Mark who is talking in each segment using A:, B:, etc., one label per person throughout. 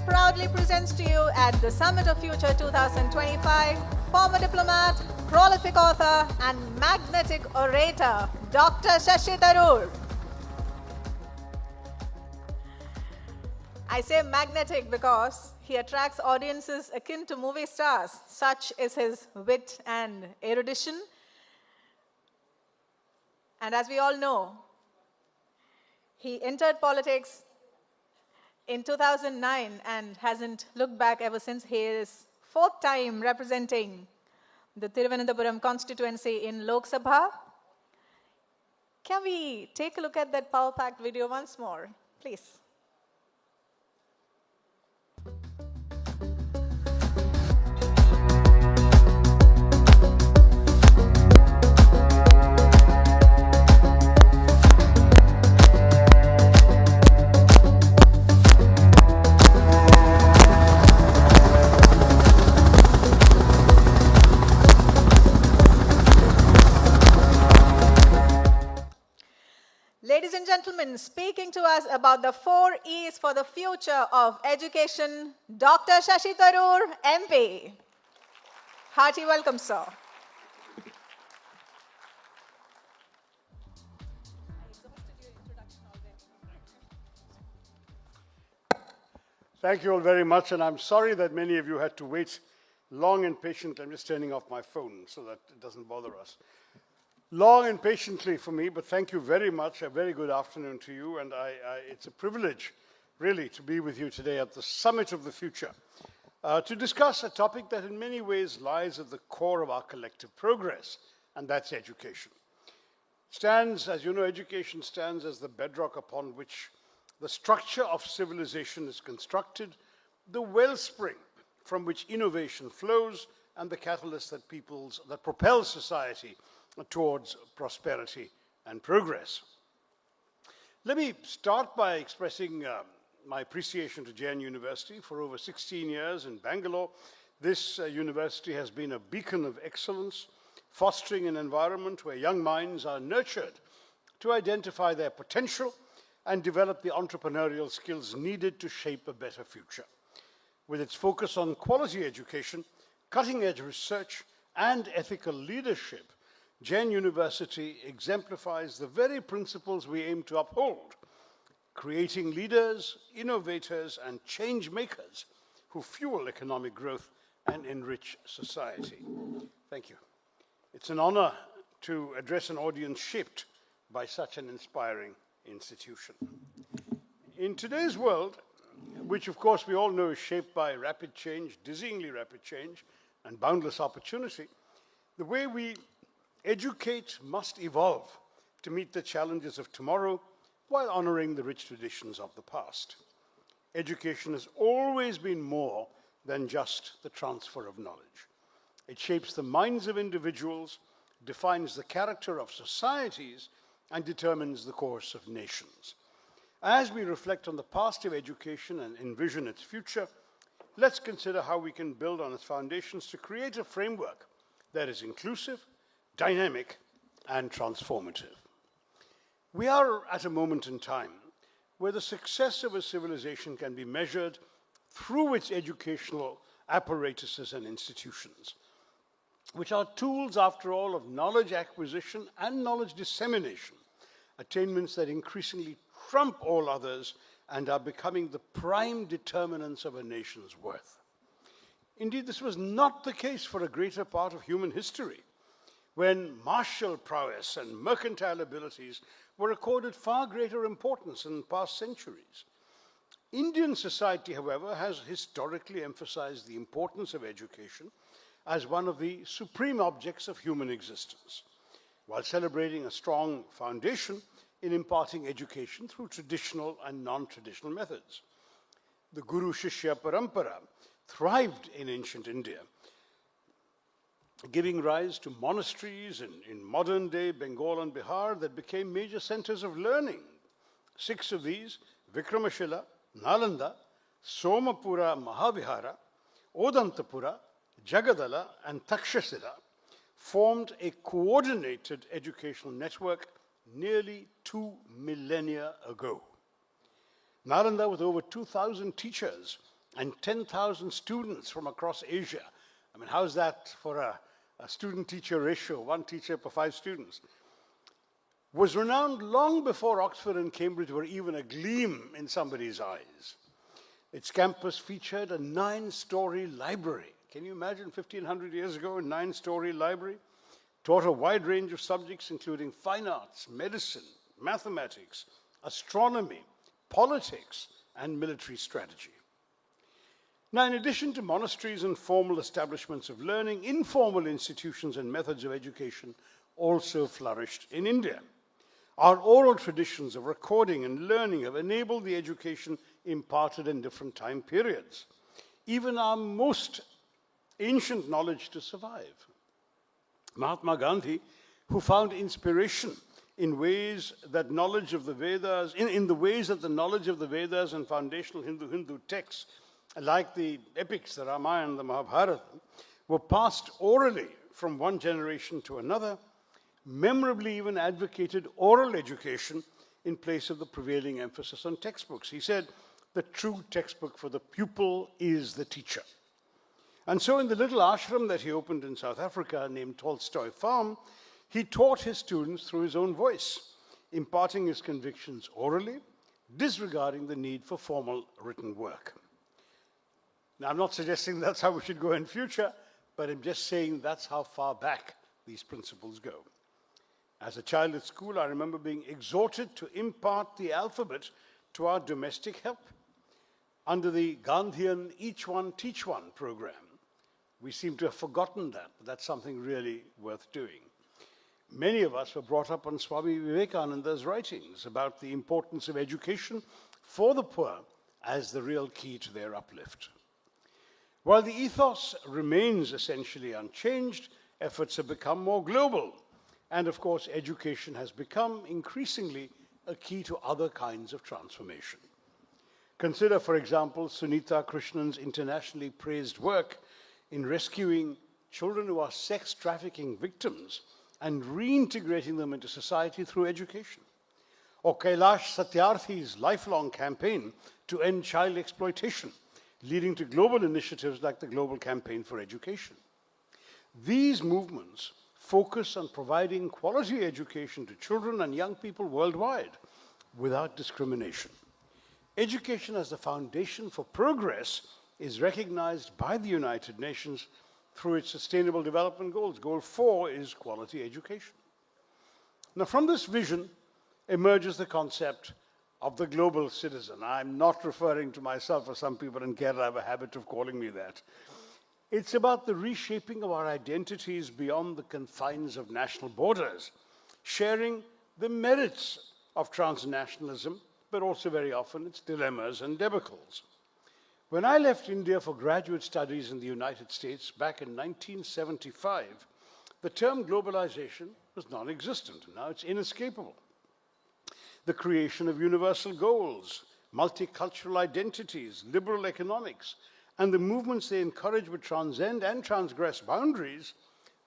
A: proudly presents to you at the Summit of Future 2025, former diplomat, prolific author, and magnetic orator, Dr. Shashi Tharoor. I say magnetic because he attracts audiences akin to movie stars. Such is his wit and erudition. And as we all know, he entered politics in 2009 and hasn't looked back ever since. He is fourth time representing the Thiruvananthapuram constituency in Lok Sabha. Can we take a look at that power-packed video once more, please? Ladies and gentlemen, speaking to us about the 4 E's for the future of education, Dr. Shashi Tharoor, MP. Hearty welcome, sir.
B: Thank you all very much, and I'm sorry that many of you had to wait long and patiently. I'm just turning off my phone so that it doesn't bother us. Long and patiently for me, but thank you very much. A very good afternoon to you, and it's a privilege, really, to be with you today at the Summit of the Future to discuss a topic that in many ways lies at the core of our collective progress, and that's education. As you know, education stands as the bedrock upon which the structure of civilization is constructed, the wellspring from which innovation flows, and the catalyst that propels society towards prosperity and progress. Let me start by expressing my appreciation to Jain University. For over 16 years in Bangalore, this university has been a beacon of excellence, fostering an environment where young minds are nurtured to identify their potential and develop the entrepreneurial skills needed to shape a better future. With its focus on quality education, cutting-edge research, and ethical leadership, Jain University exemplifies the very principles we aim to uphold, creating leaders, innovators, and change makers who fuel economic growth and enrich society. Thank you. It's an honor to address an audience shaped by such an inspiring institution. In today's world, which of course we all know is shaped by rapid change, dizzyingly rapid change, and boundless opportunity, the way we educate must evolve to meet the challenges of tomorrow while honoring the rich traditions of the past. Education has always been more than just the transfer of knowledge. It shapes the minds of individuals, defines the character of societies, and determines the course of nations. As we reflect on the past of education and envision its future, let's consider how we can build on its foundations to create a framework that is inclusive, dynamic, and transformative. We are at a moment in time where the success of a civilization can be measured through its educational apparatuses and institutions, which are tools, after all, of knowledge acquisition and knowledge dissemination, attainments that increasingly trump all others and are becoming the prime determinants of a nation's worth. Indeed, this was not the case for a greater part of human history, when martial prowess and mercantile abilities were accorded far greater importance in past centuries. Indian society, however, has historically emphasized the importance of education as one of the supreme objects of human existence, while celebrating a strong foundation in imparting education through traditional and non-traditional methods. The Guru-Shishya Parampara thrived in ancient India, giving rise to monasteries in modern-day Bengal and Bihar that became major centers of learning. 6 of these, Vikramashila, Nalanda, Somapura Mahavihara, Odantapura, Jagadala, and Takshasila, formed a coordinated educational network nearly 2 millennia ago. Nalanda, with over 2,000 teachers and 10,000 students from across Asia. I mean, how's that for a student-teacher ratio, one teacher per 5 students? Was renowned long before Oxford and Cambridge were even a gleam in somebody's eyes. Its campus featured a 9-story library. Can you imagine 1,500 years ago, a 9-story library? Taught a wide range of subjects, including fine arts, medicine, mathematics, astronomy, politics, and military strategy. Now, in addition to monasteries and formal establishments of learning, informal institutions and methods of education also flourished in India. Our oral traditions of recording and learning have enabled the education imparted in different time periods, even our most ancient knowledge to survive. Mahatma Gandhi, who found inspiration in ways that knowledge of the Vedas, in the ways that the knowledge of the Vedas and foundational Hindu texts, like the epics, the Ramayana and the Mahabharata, were passed orally from one generation to another, memorably even advocated oral education in place of the prevailing emphasis on textbooks. He said, the true textbook for the pupil is the teacher. And so in the little ashram that he opened in South Africa named Tolstoy Farm, he taught his students through his own voice, imparting his convictions orally, disregarding the need for formal written work. Now, I'm not suggesting that's how we should go in future, but I'm just saying that's how far back these principles go. As a child at school, I remember being exhorted to impart the alphabet to our domestic help under the Gandhian Each One Teach One program. We seem to have forgotten that, but that's something really worth doing. Many of us were brought up on Swami Vivekananda's writings about the importance of education for the poor as the real key to their uplift. While the ethos remains essentially unchanged, efforts have become more global. And of course, education has become increasingly a key to other kinds of transformation. Consider, for example, Sunita Krishnan's internationally praised work in rescuing children who are sex trafficking victims and reintegrating them into society through education. Or Kailash Satyarthi's lifelong campaign to end child exploitation, leading to global initiatives like the Global Campaign for Education. These movements focus on providing quality education to children and young people worldwide without discrimination. Education as the foundation for progress is recognized by the United Nations through its Sustainable Development Goals. Goal 4 is quality education. Now, from this vision emerges the concept of the global citizen. I'm not referring to myself, as some people in Kerala have a habit of calling me that. It's about the reshaping of our identities beyond the confines of national borders, sharing the merits of transnationalism, but also very often its dilemmas and debacles. When I left India for graduate studies in the United States back in 1975, the term globalization was non-existent. Now it's inescapable. The creation of universal goals, multicultural identities, liberal economics, and the movements they encourage would transcend and transgress boundaries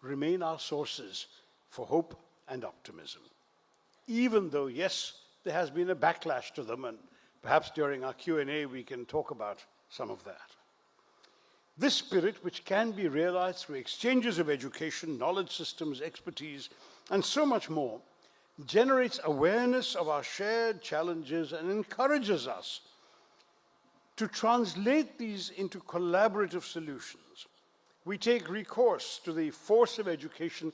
B: remain our sources for hope and optimism. Even though, yes, there has been a backlash to them, and perhaps during our Q&A we can talk about some of that. This spirit, which can be realized through exchanges of education, knowledge systems, expertise, and so much more, generates awareness of our shared challenges and encourages us to translate these into collaborative solutions. We take recourse to the force of education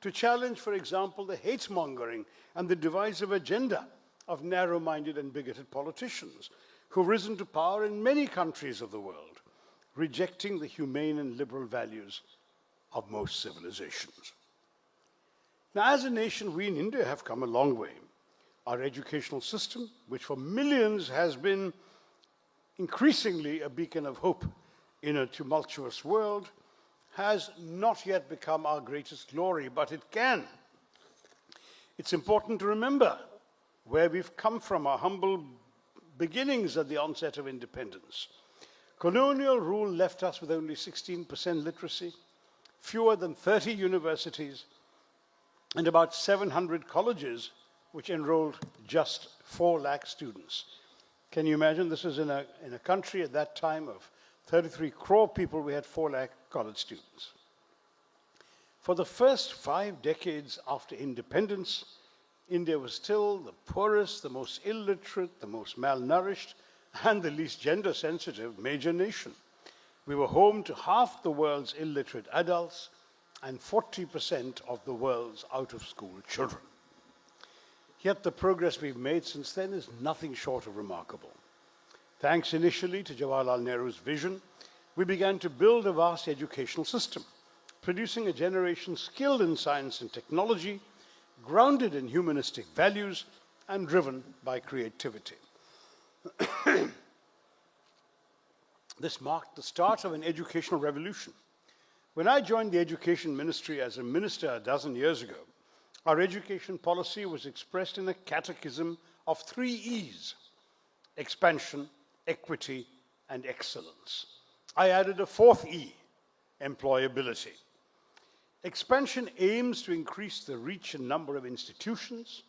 B: to challenge, for example, the hate-mongering and the divisive agenda of narrow-minded and bigoted politicians who've risen to power in many countries of the world, rejecting the humane and liberal values of most civilizations. Now, as a nation, we in India have come a long way. Our educational system, which for millions has been increasingly a beacon of hope in a tumultuous world, has not yet become our greatest glory, but it can. It's important to remember where we've come from, our humble beginnings at the onset of independence. Colonial rule left us with only 16% literacy, fewer than 30 universities, and about 700 colleges, which enrolled just 4 lakh students. Can you imagine? This is in a country at that time of 33 crore people, we had 4 lakh college students. For the first 5 decades after independence, India was still the poorest, the most illiterate, the most malnourished, and the least gender-sensitive major nation. We were home to half the world's illiterate adults and 40% of the world's out-of-school children. Yet the progress we've made since then is nothing short of remarkable. Thanks initially to Jawaharlal Nehru's vision, we began to build a vast educational system, producing a generation skilled in science and technology, grounded in humanistic values, and driven by creativity. This marked the start of an educational revolution. When I joined the Education Ministry as a minister a dozen years ago, our education policy was expressed in a catechism of 3 E's: expansion, equity, and excellence. I added a 4th E: employability. Expansion aims to increase the reach and number of institutions.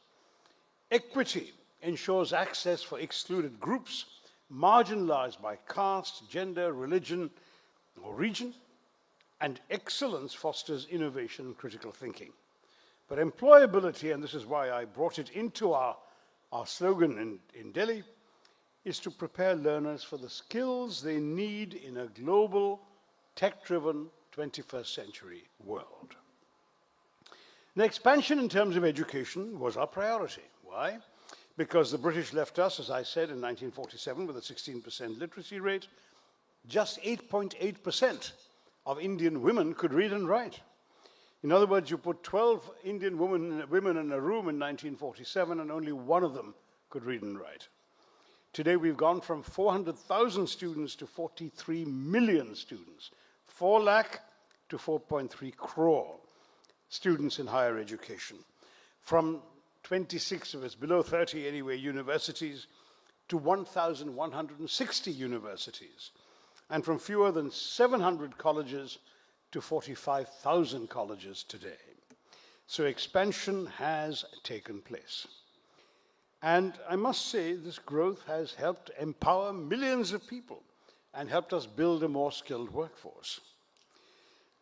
B: Equity ensures access for excluded groups, marginalized by caste, gender, religion, or region. And excellence fosters innovation and critical thinking. But employability, and this is why I brought it into our slogan in Delhi, is to prepare learners for the skills they need in a global, tech-driven 21st century world. The expansion in terms of education was our priority. Why? Because the British left us, as I said, in 1947 with a 16% literacy rate. Just 8.8% of Indian women could read and write. In other words, you put 12 Indian women in a room in 1947 and only one of them could read and write. Today we've gone from 400,000 students to 43 million students, 4 lakh to 4.3 crore students in higher education. From 26 of us, below 30 anyway, universities to 1,160 universities, and from fewer than 700 colleges to 45,000 colleges today. So expansion has taken place. And I must say, this growth has helped empower millions of people and helped us build a more skilled workforce.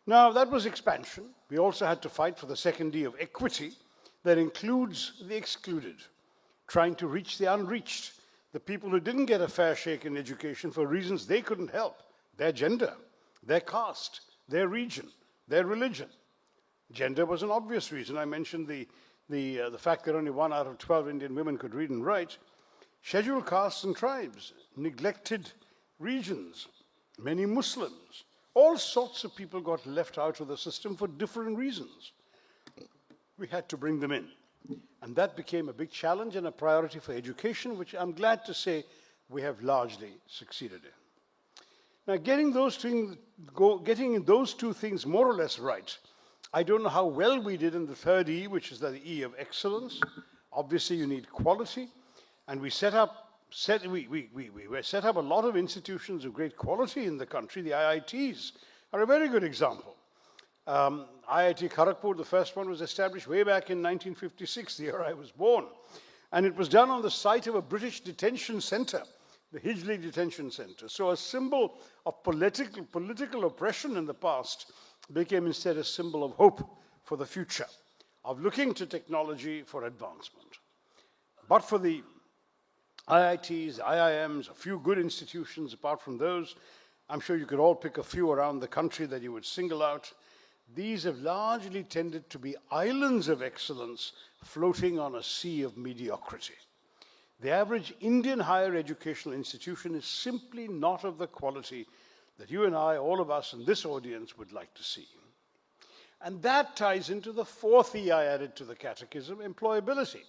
B: Now, that was expansion. We also had to fight for the 2nd D of equity that includes the excluded, trying to reach the unreached, the people who didn't get a fair shake in education for reasons they couldn't help: their gender, their caste, their region, their religion. Gender was an obvious reason. I mentioned the fact that only 1 out of 12 Indian women could read and write. Scheduled castes and tribes, neglected regions, many Muslims, all sorts of people got left out of the system for different reasons. We had to bring them in. And that became a big challenge and a priority for education, which I'm glad to say we have largely succeeded in. Now, getting those two things more or less right, I don't know how well we did in the 3rd E, which is the E of excellence. Obviously, you need quality, and we set up a lot of institutions of great quality in the country. The IITs are a very good example. IIT Kharagpur, the first one, was established way back in 1956, the year I was born. And it was done on the site of a British detention center, the Hijli Detention Center. So a symbol of political oppression in the past became instead a symbol of hope for the future, of looking to technology for advancement. But for the IITs, IIMs, a few good institutions apart from those, I'm sure you could all pick a few around the country that you would single out. These have largely tended to be islands of excellence floating on a sea of mediocrity. The average Indian higher educational institution is simply not of the quality that you and I, all of us in this audience, would like to see. And that ties into the 4th E I added to the catechism: employability.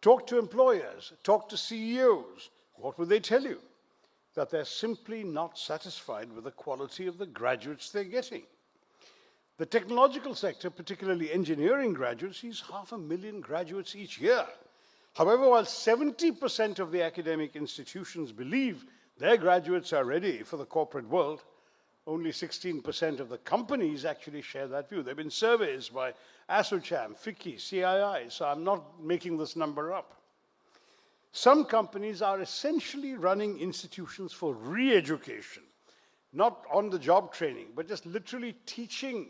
B: Talk to employers, talk to CEOs. What would they tell you? That they're simply not satisfied with the quality of the graduates they're getting. The technological sector, particularly engineering graduates, sees 500,000 graduates each year. However, while 70% of the academic institutions believe their graduates are ready for the corporate world, only 16% of the companies actually share that view. There have been surveys by ASSOCHAM, FICCI, CII, so I'm not making this number up. Some companies are essentially running institutions for re-education, not on-the-job training, but just literally teaching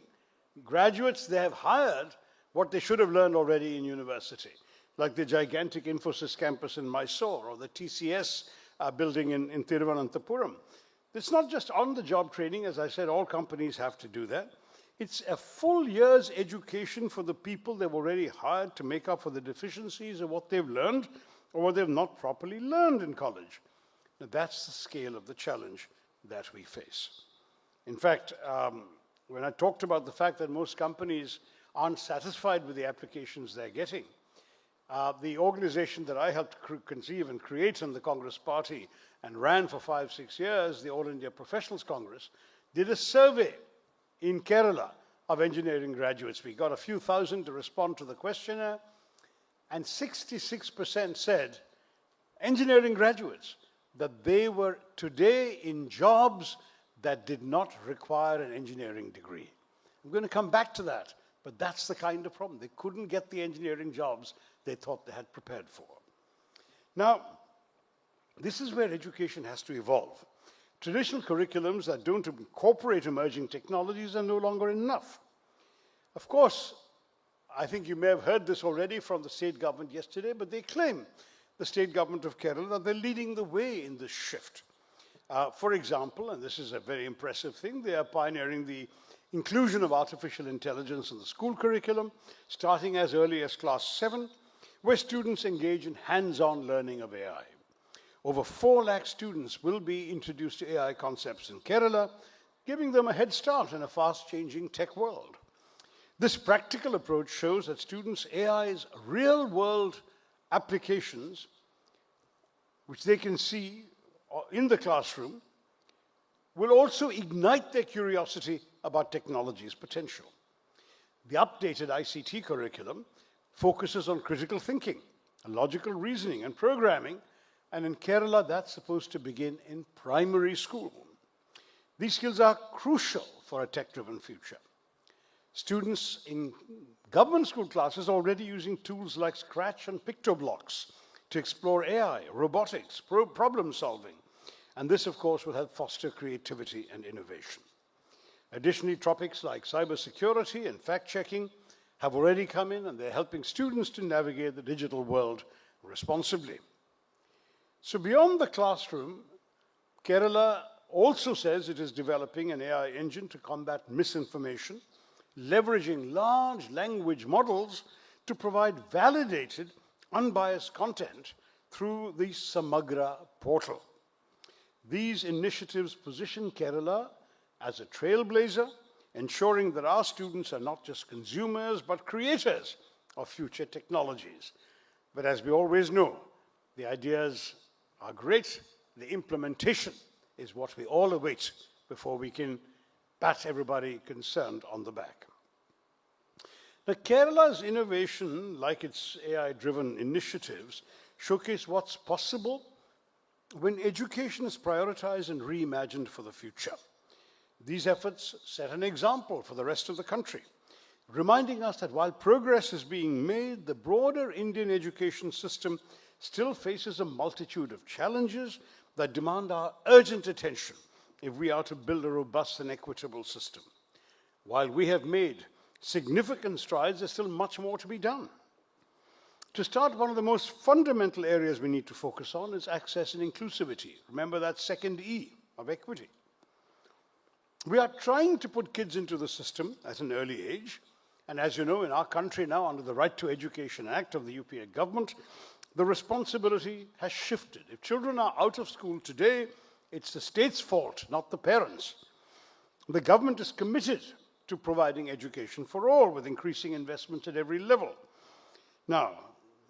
B: graduates they have hired what they should have learned already in university, like the gigantic Infosys campus in Mysore or the TCS building in Thiruvananthapuram. It's not just on-the-job training. As I said, all companies have to do that. It's a full year's education for the people they've already hired to make up for the deficiencies of what they've learned or what they've not properly learned in college. Now, that's the scale of the challenge that we face. In fact, when I talked about the fact that most companies aren't satisfied with the applications they're getting, the organization that I helped conceive and create in the Congress Party and ran for 5-6 years, the All India Professionals Congress, did a survey in Kerala of engineering graduates. We got a few thousand to respond to the questionnaire, and 66% said, engineering graduates, that they were today in jobs that did not require an engineering degree. I'm going to come back to that, but that's the kind of problem. They couldn't get the engineering jobs they thought they had prepared for. Now, this is where education has to evolve. Traditional curriculums that don't incorporate emerging technologies are no longer enough. Of course, I think you may have heard this already from the state government yesterday, but they claim, the state government of Kerala, that they're leading the way in this shift. For example, and this is a very impressive thing, they are pioneering the inclusion of artificial intelligence in the school curriculum, starting as early as class 7, where students engage in hands-on learning of AI. Over 4 lakh students will be introduced to AI concepts in Kerala, giving them a head start in a fast-changing tech world. This practical approach shows that students' AI's real-world applications, which they can see in the classroom, will also ignite their curiosity about technology's potential. The updated ICT curriculum focuses on critical thinking, logical reasoning, and programming, and in Kerala, that's supposed to begin in primary school. These skills are crucial for a tech-driven future. Students in government school classes are already using tools like Scratch and PictoBlocks to explore AI, robotics, problem solving. And this, of course, will help foster creativity and innovation. Additionally, topics like cybersecurity and fact-checking have already come in, and they're helping students to navigate the digital world responsibly. So beyond the classroom, Kerala also says it is developing an AI engine to combat misinformation, leveraging large language models to provide validated, unbiased content through the Samagra portal. These initiatives position Kerala as a trailblazer, ensuring that our students are not just consumers, but creators of future technologies. But as we always know, the ideas are great. The implementation is what we all await before we can pat everybody concerned on the back. Now, Kerala's innovation, like its AI-driven initiatives, showcase what's possible when education is prioritized and reimagined for the future. These efforts set an example for the rest of the country, reminding us that while progress is being made, the broader Indian education system still faces a multitude of challenges that demand our urgent attention if we are to build a robust and equitable system. While we have made significant strides, there's still much more to be done. To start, one of the most fundamental areas we need to focus on is access and inclusivity. Remember that second E of equity. We are trying to put kids into the system at an early age, and as you know, in our country now, under the Right to Education Act of the UPA government, the responsibility has shifted. If children are out of school today, it's the state's fault, not the parents. The government is committed to providing education for all with increasing investments at every level. Now,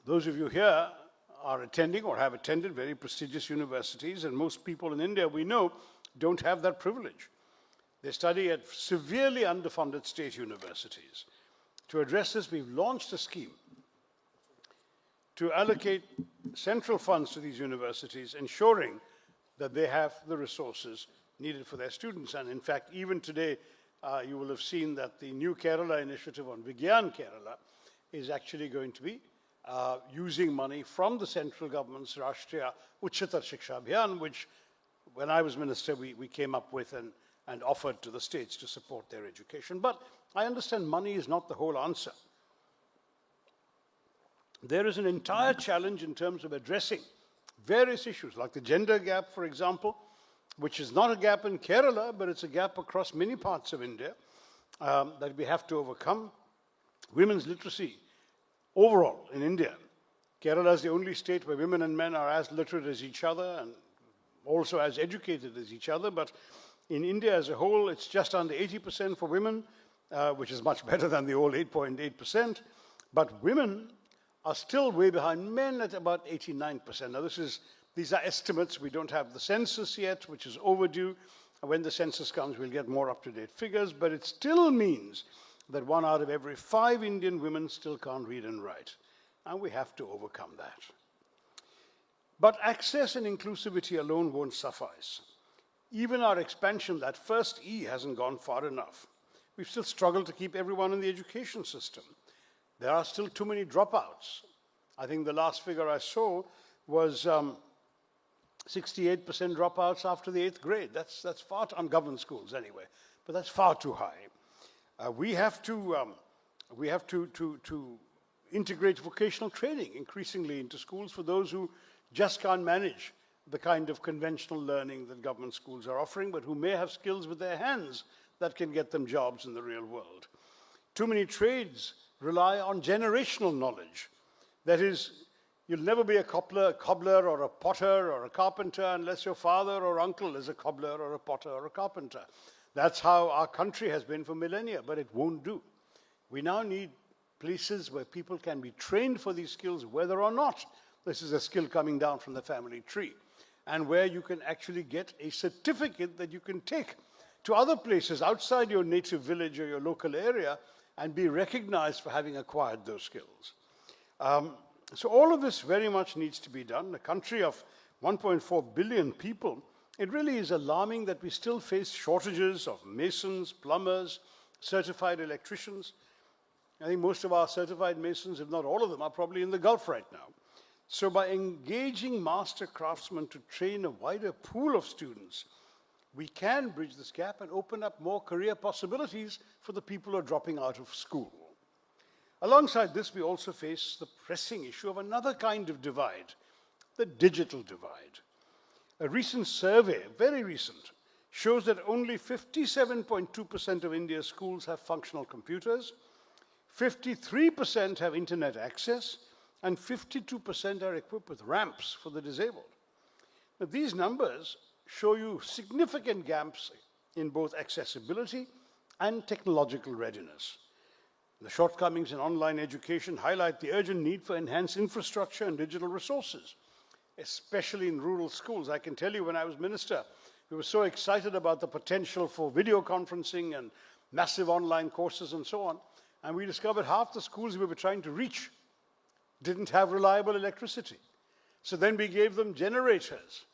B: those of you here are attending or have attended very prestigious universities, and most people in India, we know, don't have that privilege. They study at severely underfunded state universities. To address this, we've launched a scheme to allocate central funds to these universities, ensuring that they have the resources needed for their students. And in fact, even today, you will have seen that the new Kerala initiative on Vigyan Kerala is actually going to be using money from the central government's Rashtriya Uchatar Shiksha Abhiyan, which when I was minister, we came up with and offered to the states to support their education. But I understand money is not the whole answer. There is an entire challenge in terms of addressing various issues, like the gender gap, for example, which is not a gap in Kerala, but it's a gap across many parts of India that we have to overcome. Women's literacy overall in India. Kerala is the only state where women and men are as literate as each other and also as educated as each other. But in India as a whole, it's just under 80% for women, which is much better than the old 8.8%. But women are still way behind men at about 89%. Now, these are estimates. We don't have the census yet, which is overdue. When the census comes, we'll get more up-to-date figures. But it still means that 1 out of every 5 Indian women still can't read and write. And we have to overcome that. But access and inclusivity alone won't suffice. Even our expansion, that first E, hasn't gone far enough. We've still struggled to keep everyone in the education system. There are still too many dropouts. I think the last figure I saw was 68% dropouts after the 8th grade. That's far too, on government schools anyway, but that's far too high. We have to integrate vocational training increasingly into schools for those who just can't manage the kind of conventional learning that government schools are offering, but who may have skills with their hands that can get them jobs in the real world. Too many trades rely on generational knowledge. That is, you'll never be a cobbler or a potter or a carpenter unless your father or uncle is a cobbler or a potter or a carpenter. That's how our country has been for millennia, but it won't do. We now need places where people can be trained for these skills, whether or not this is a skill coming down from the family tree, and where you can actually get a certificate that you can take to other places outside your native village or your local area and be recognized for having acquired those skills. So all of this very much needs to be done. A country of 1.4 billion people, it really is alarming that we still face shortages of masons, plumbers, certified electricians. I think most of our certified masons, if not all of them, are probably in the Gulf right now. So by engaging master craftsmen to train a wider pool of students, we can bridge this gap and open up more career possibilities for the people who are dropping out of school. Alongside this, we also face the pressing issue of another kind of divide, the digital divide. A recent survey, very recent, shows that only 57.2% of India's schools have functional computers, 53% have internet access, and 52% are equipped with ramps for the disabled. Now, these numbers show you significant gaps in both accessibility and technological readiness. The shortcomings in online education highlight the urgent need for enhanced infrastructure and digital resources, especially in rural schools. I can tell you, when I was minister, we were so excited about the potential for video conferencing and massive online courses and so on, and we discovered half the schools we were trying to reach didn't have reliable electricity. So then we gave them generators.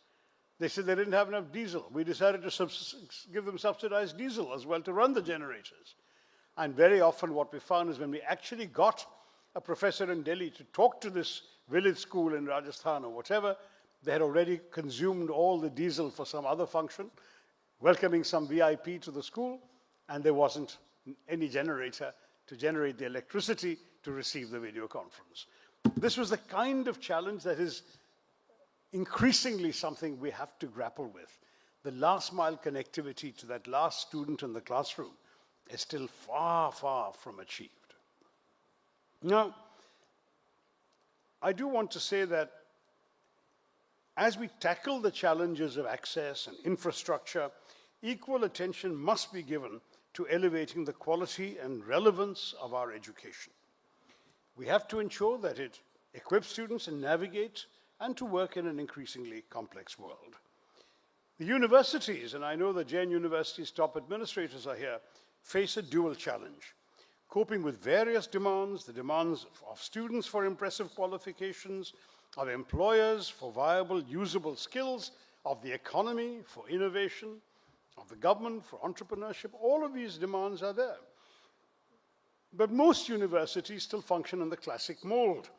B: They said they didn't have enough diesel. We decided to give them subsidized diesel as well to run the generators. And very often what we found is when we actually got a professor in Delhi to talk to this village school in Rajasthan or whatever, they had already consumed all the diesel for some other function, welcoming some VIP to the school, and there wasn't any generator to generate the electricity to receive the video conference. This was the kind of challenge that is increasingly something we have to grapple with. The last mile connectivity to that last student in the classroom is still far, far from achieved. Now, I do want to say that as we tackle the challenges of access and infrastructure, equal attention must be given to elevating the quality and relevance of our education. We have to ensure that it equips students to navigate and to work in an increasingly complex world. The universities, and I know that Jain University's top administrators are here, face a dual challenge: coping with various demands, the demands of students for impressive qualifications, of employers for viable, usable skills, of the economy for innovation, of the government for entrepreneurship. All of these demands are there. But most universities still function in the classic mold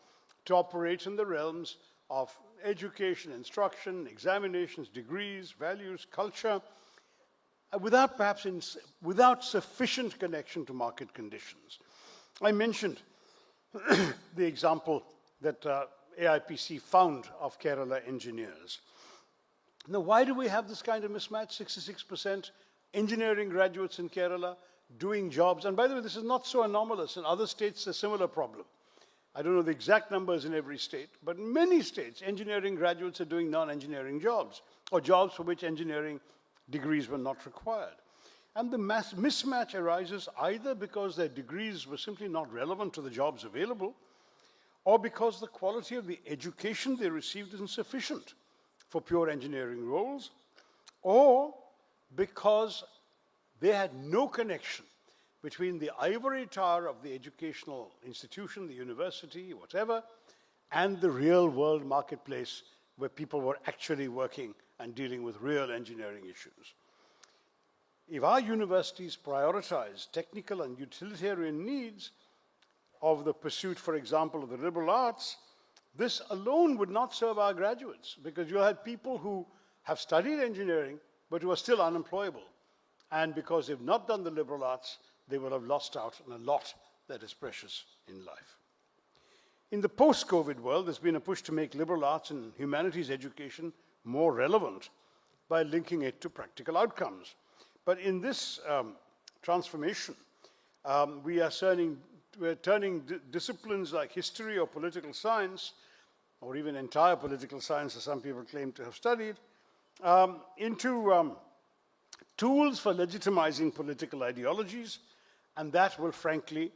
B: to operate in the realms of education, instruction, examinations, degrees, values, culture, without sufficient connection to market conditions. I mentioned the example that AIPC found of Kerala engineers. Now, why do we have this kind of mismatch? 66% engineering graduates in Kerala doing jobs. And by the way, this is not so anomalous. In other states, a similar problem. I don't know the exact numbers in every state, but in many states, engineering graduates are doing non-engineering jobs, or jobs for which engineering degrees were not required. And the mismatch arises either because their degrees were simply not relevant to the jobs available, or because the quality of the education they received isn't sufficient for pure engineering roles, or because they had no connection between the ivory tower of the educational institution, the university, whatever, and the real world marketplace where people were actually working and dealing with real engineering issues. If our universities prioritize technical and utilitarian needs of the pursuit, for example, of the liberal arts, this alone would not serve our graduates, because you had people who have studied engineering but who are still unemployable. And because they've not done the liberal arts, they will have lost out on a lot that is precious in life. In the post-COVID world, there's been a push to make liberal arts and humanities education more relevant by linking it to practical outcomes. But in this transformation, we're turning disciplines like history or political science, or even entire political science, as some people claim to have studied, into tools for legitimizing political ideologies, and that will frankly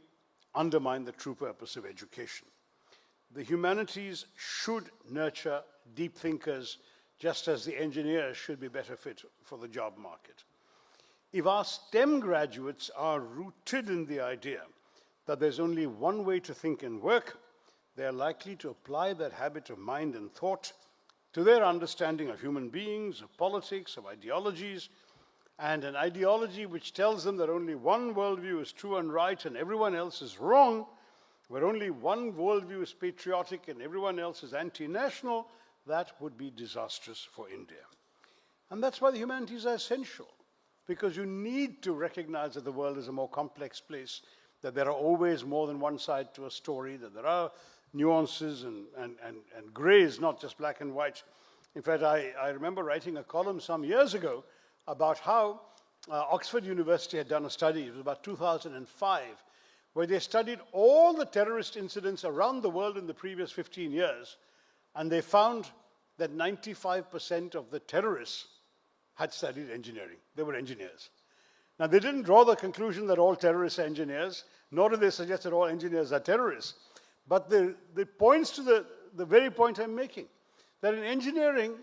B: undermine the true purpose of education. The humanities should nurture deep thinkers, just as the engineers should be better fit for the job market. If our STEM graduates are rooted in the idea that there's only one way to think and work, they are likely to apply that habit of mind and thought to their understanding of human beings, of politics, of ideologies, and an ideology which tells them that only one worldview is true and right and everyone else is wrong, where only one worldview is patriotic and everyone else is anti-national, that would be disastrous for India. And that's why the humanities are essential, because you need to recognize that the world is a more complex place, that there are always more than one side to a story, that there are nuances and grays, not just black and white. In fact, I remember writing a column some years ago about how Oxford University had done a study, it was about 2005, where they studied all the terrorist incidents around the world in the previous 15 years, and they found that 95% of the terrorists had studied engineering. They were engineers. Now, they didn't draw the conclusion that all terrorists are engineers, nor did they suggest that all engineers are terrorists. But it points to the very point I'm making, that in engineering,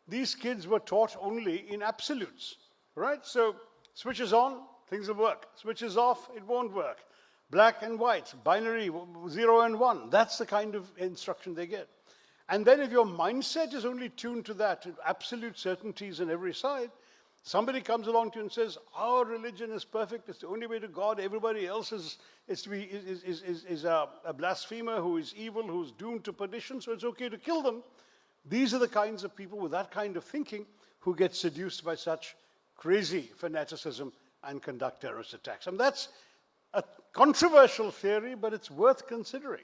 B: these kids were taught only in absolutes, right? So switches on, things will work. Switches off, it won't work. Black and white, binary, 0 and 1, that's the kind of instruction they get. And then if your mindset is only tuned to that, to absolute certainties on every side, somebody comes along to you and says, our religion is perfect, it's the only way to God, everybody else is a blasphemer who is evil, who's doomed to perdition, so it's okay to kill them. These are the kinds of people with that kind of thinking who get seduced by such crazy fanaticism and conduct terrorist attacks. And that's a controversial theory, but it's worth considering.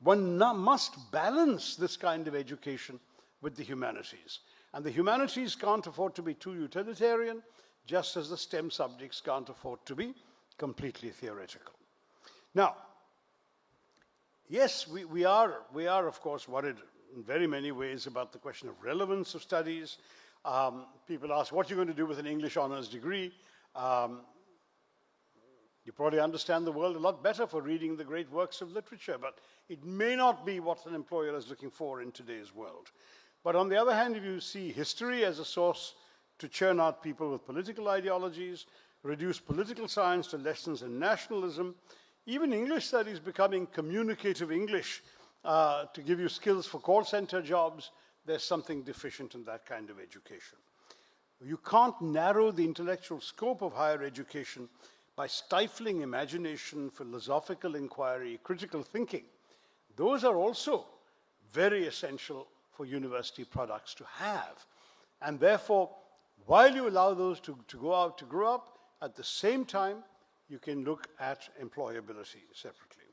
B: One must balance this kind of education with the humanities. And the humanities can't afford to be too utilitarian, just as the STEM subjects can't afford to be completely theoretical. Now, yes, we are of course worried in very many ways about the question of relevance of studies. People ask, what are you going to do with an English honors degree? You probably understand the world a lot better for reading the great works of literature, but it may not be what an employer is looking for in today's world. But on the other hand, if you see history as a source to churn out people with political ideologies, reduce political science to lessons in nationalism, even English studies becoming communicative English to give you skills for call center jobs, there's something deficient in that kind of education. You can't narrow the intellectual scope of higher education by stifling imagination, philosophical inquiry, critical thinking. Those are also very essential for university products to have. And therefore, while you allow those to grow up, at the same time, you can look at employability separately.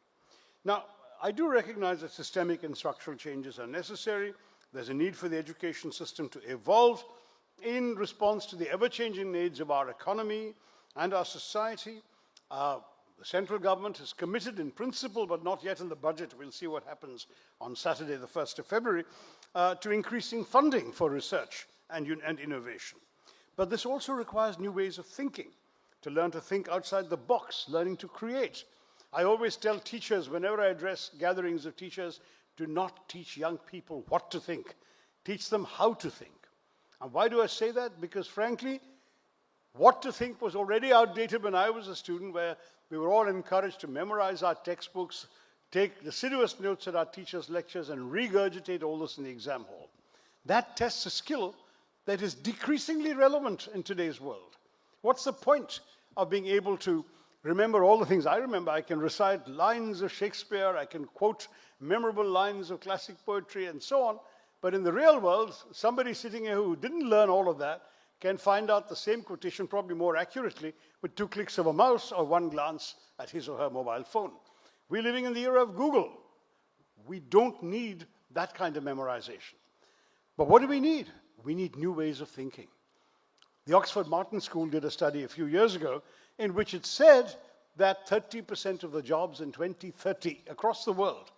B: Now, I do recognize that systemic and structural changes are necessary. There's a need for the education system to evolve in response to the ever-changing needs of our economy and our society. The central government is committed in principle, but not yet in the budget. We'll see what happens on Saturday, the 1st of February, to increasing funding for research and innovation. But this also requires new ways of thinking, to learn to think outside the box, learning to create. I always tell teachers, whenever I address gatherings of teachers, do not teach young people what to think. Teach them how to think. And why do I say that? Because frankly, what to think was already outdated when I was a student, where we were all encouraged to memorize our textbooks, take deciduous notes at our teachers' lectures, and regurgitate all this in the exam hall. That tests a skill that is decreasingly relevant in today's world. What's the point of being able to remember all the things I remember? I can recite lines of Shakespeare, I can quote memorable lines of classic poetry, and so on. But in the real world, somebody sitting here who didn't learn all of that can find out the same quotation probably more accurately with 2 clicks of a mouse or 1 glance at his or her mobile phone. We're living in the era of Google. We don't need that kind of memorization. But what do we need? We need new ways of thinking. The Oxford Martin School did a study a few years ago in which it said that 30% of the jobs in 2030 across the world,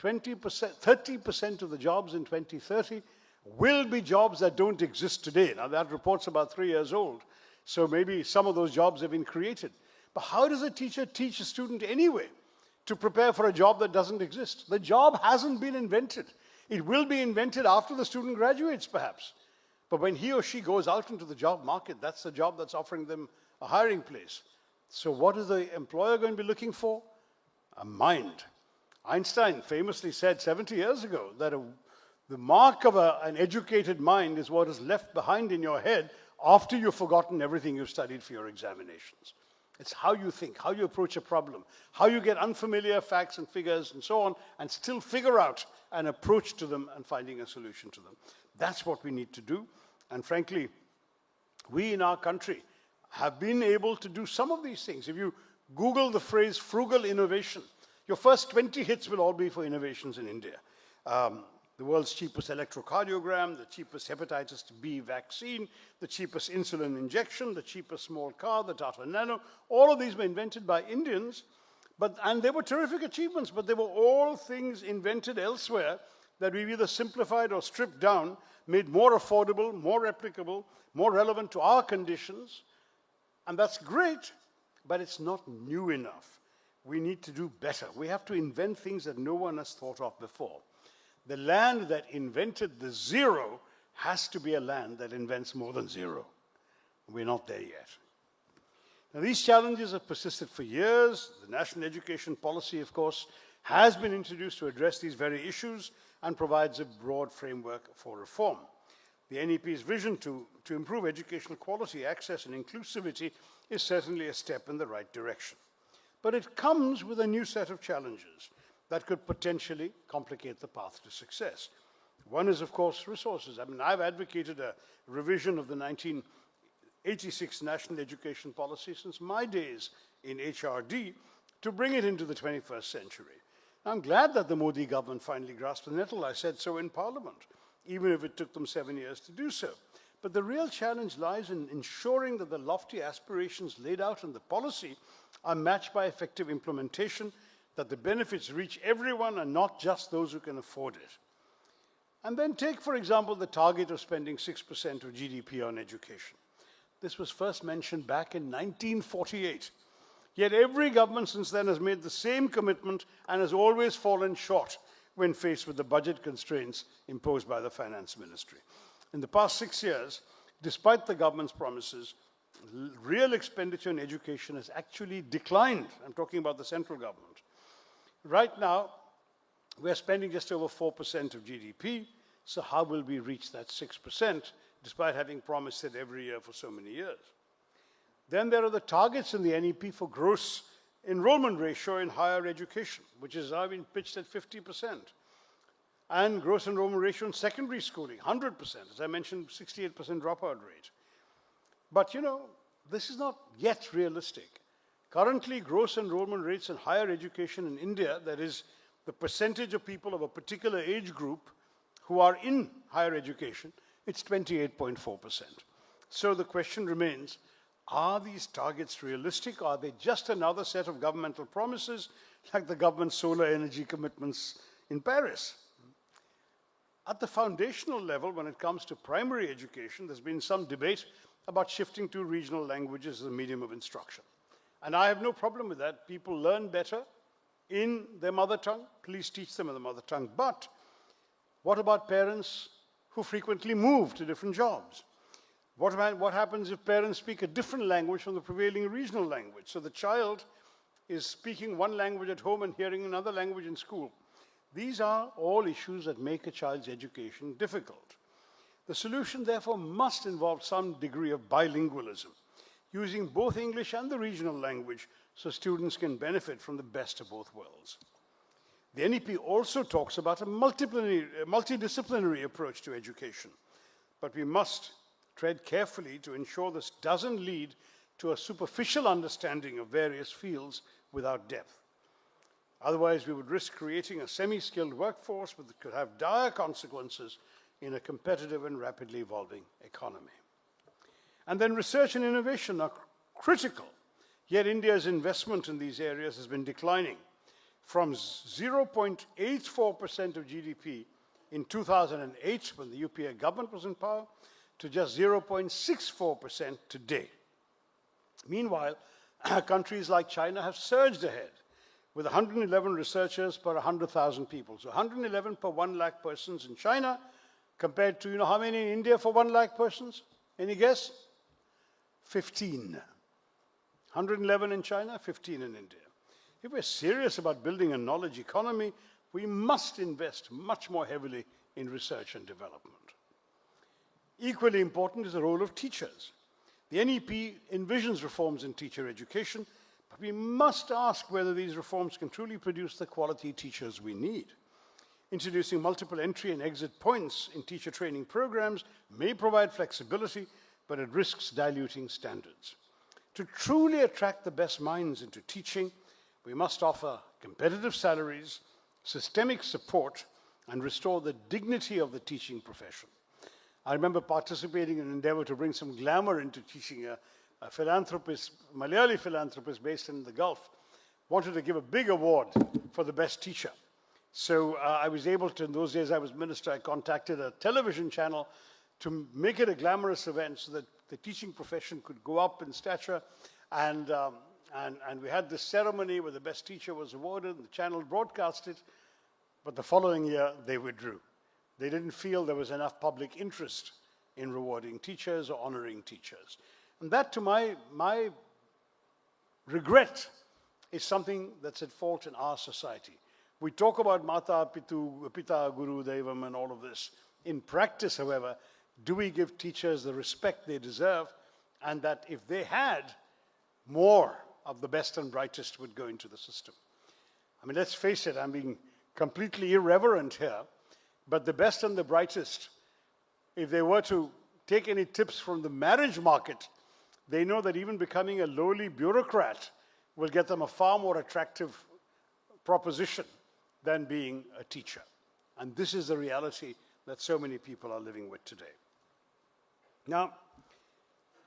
B: 30% of the jobs in 2030 will be jobs that don't exist today. Now, that report's about 3 years old, so maybe some of those jobs have been created. But how does a teacher teach a student anyway to prepare for a job that doesn't exist? The job hasn't been invented. It will be invented after the student graduates, perhaps. But when he or she goes out into the job market, that's the job that's offering them a hiring place. So what is the employer going to be looking for? A mind. Einstein famously said 70 years ago that the mark of an educated mind is what is left behind in your head after you've forgotten everything you've studied for your examinations. It's how you think, how you approach a problem, how you get unfamiliar facts and figures and so on, and still figure out an approach to them and finding a solution to them. That's what we need to do. And frankly, we in our country have been able to do some of these things. If you Google the phrase frugal innovation, your first 20 hits will all be for innovations in India. The world's cheapest electrocardiogram, the cheapest hepatitis B vaccine, the cheapest insulin injection, the cheapest small car, the Tata Nano. All of these were invented by Indians, and they were terrific achievements, but they were all things invented elsewhere that we've either simplified or stripped down, made more affordable, more replicable, more relevant to our conditions. And that's great, but it's not new enough. We need to do better. We have to invent things that no one has thought of before. The land that invented the zero has to be a land that invents more than zero. We're not there yet. Now, these challenges have persisted for years. The National Education Policy, of course, has been introduced to address these very issues and provides a broad framework for reform. The NEP's vision to improve educational quality, access, and inclusivity is certainly a step in the right direction. But it comes with a new set of challenges that could potentially complicate the path to success. One is, of course, resources. I mean, I've advocated a revision of the 1986 National Education Policy since my days in HRD to bring it into the 21st century. I'm glad that the Modi government finally grasped the nettle. I said so in Parliament, even if it took them 7 years to do so. But the real challenge lies in ensuring that the lofty aspirations laid out in the policy are matched by effective implementation, that the benefits reach everyone and not just those who can afford it. And then take, for example, the target of spending 6% of GDP on education. This was first mentioned back in 1948. Yet every government since then has made the same commitment and has always fallen short when faced with the budget constraints imposed by the finance ministry. In the past 6 years, despite the government's promises, real expenditure on education has actually declined. I'm talking about the central government. Right now, we're spending just over 4% of GDP, so how will we reach that 6%, despite having promised it every year for so many years? Then there are the targets in the NEP for gross enrollment ratio in higher education, which has now been pitched at 50%. and gross enrollment ratio in secondary schooling, 100%. As I mentioned, 68% dropout rate. But you know, this is not yet realistic. Currently, gross enrollment rates in higher education in India, that is, the percentage of people of a particular age group who are in higher education, it's 28.4%. So the question remains, are these targets realistic? Are they just another set of governmental promises, like the government's solar energy commitments in Paris? At the foundational level, when it comes to primary education, there's been some debate about shifting to regional languages as a medium of instruction. And I have no problem with that. People learn better in their mother tongue. Please teach them in the mother tongue. But what about parents who frequently move to different jobs? What happens if parents speak a different language from the prevailing regional language? So the child is speaking one language at home and hearing another language in school. These are all issues that make a child's education difficult. The solution, therefore, must involve some degree of bilingualism, using both English and the regional language so students can benefit from the best of both worlds. The NEP also talks about a multidisciplinary approach to education, but we must tread carefully to ensure this doesn't lead to a superficial understanding of various fields without depth. Otherwise, we would risk creating a semi-skilled workforce that could have dire consequences in a competitive and rapidly evolving economy. And then research and innovation are critical, yet India's investment in these areas has been declining from 0.84% of GDP in 2008, when the UPA government was in power, to just 0.64% today. Meanwhile, countries like China have surged ahead, with 111 researchers per 100,000 people. So 111 per 1 lakh persons in China, compared to, you know, how many in India for 1 lakh persons? Any guess? 15. 111 in China, 15 in India. If we're serious about building a knowledge economy, we must invest much more heavily in research and development. Equally important is the role of teachers. The NEP envisions reforms in teacher education, but we must ask whether these reforms can truly produce the quality teachers we need. Introducing multiple entry and exit points in teacher training programs may provide flexibility, but it risks diluting standards. To truly attract the best minds into teaching, we must offer competitive salaries, systemic support, and restore the dignity of the teaching profession. I remember participating in an endeavor to bring some glamour into teaching. A philanthropist, Malayali philanthropist based in the Gulf, wanted to give a big award for the best teacher. So I was able to, in those days I was minister, I contacted a television channel to make it a glamorous event so that the teaching profession could go up in stature. And we had this ceremony where the best teacher was awarded, and the channel broadcast it, but the following year they withdrew. They didn't feel there was enough public interest in rewarding teachers or honoring teachers. And that, to my regret, is something that's at fault in our society. We talk about Mata, Pitu, Pita, Guru, Devam, and all of this. In practice, however, do we give teachers the respect they deserve, and that if they had, more of the best and brightest would go into the system? I mean, let's face it, I'm being completely irreverent here, but the best and the brightest, if they were to take any tips from the marriage market, they know that even becoming a lowly bureaucrat will get them a far more attractive proposition than being a teacher. And this is the reality that so many people are living with today. Now,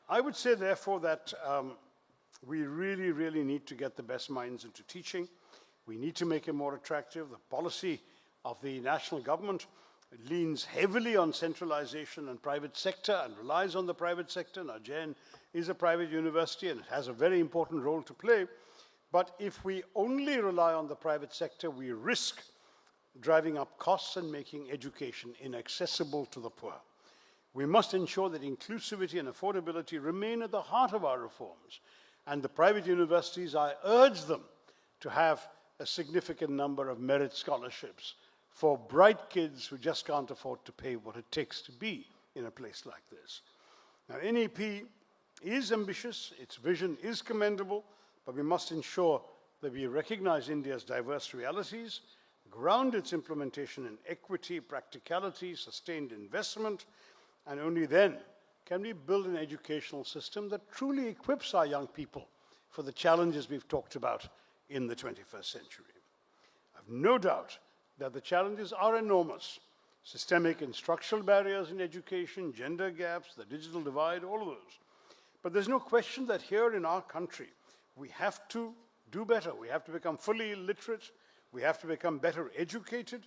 B: I would say, therefore, that we really, really need to get the best minds into teaching. We need to make it more attractive. The policy of the national government leans heavily on centralization and private sector and relies on the private sector. Now, JN is a private university and it has a very important role to play. But if we only rely on the private sector, we risk driving up costs and making education inaccessible to the poor. We must ensure that inclusivity and affordability remain at the heart of our reforms. And the private universities, I urge them to have a significant number of merit scholarships for bright kids who just can't afford to pay what it takes to be in a place like this. Now, NEP is ambitious, its vision is commendable, but we must ensure that we recognize India's diverse realities, ground its implementation in equity, practicality, sustained investment, and only then can we build an educational system that truly equips our young people for the challenges we've talked about in the 21st century. I've no doubt that the challenges are enormous. Systemic and structural barriers in education, gender gaps, the digital divide, all of those. But there's no question that here in our country, we have to do better. We have to become fully literate. We have to become better educated.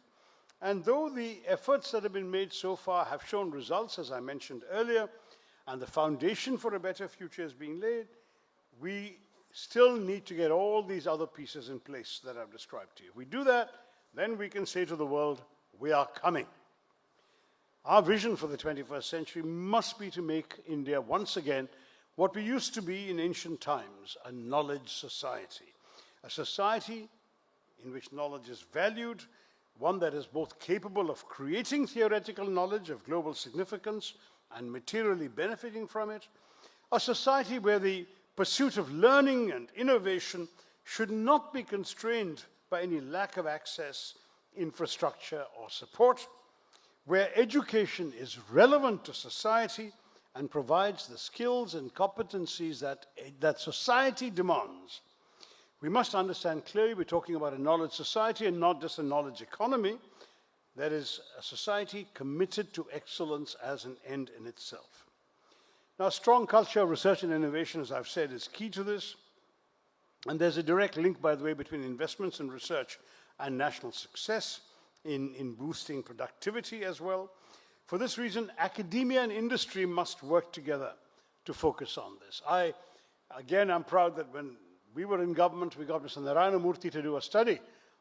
B: And though the efforts that have been made so far have shown results, as I mentioned earlier, and the foundation for a better future is being laid, we still need to get all these other pieces in place that I've described to you. If we do that, then we can say to the world, we are coming. Our vision for the 21st century must be to make India once again what we used to be in ancient times, a knowledge society. A society in which knowledge is valued, one that is both capable of creating theoretical knowledge of global significance and materially benefiting from it, a society where the pursuit of learning and innovation should not be constrained by any lack of access, infrastructure, or support, where education is relevant to society and provides the skills and competencies that society demands. We must understand clearly we're talking about a knowledge society and not just a knowledge economy. That is a society committed to excellence as an end in itself. Now, a strong culture of research and innovation, as I've said, is key to this. And there's a direct link, by the way, between investments in research and national success in boosting productivity as well. For this reason, academia and industry must work together to focus on this. I'm proud that when we were in government, we got Mr. Narayana Murthy to do a study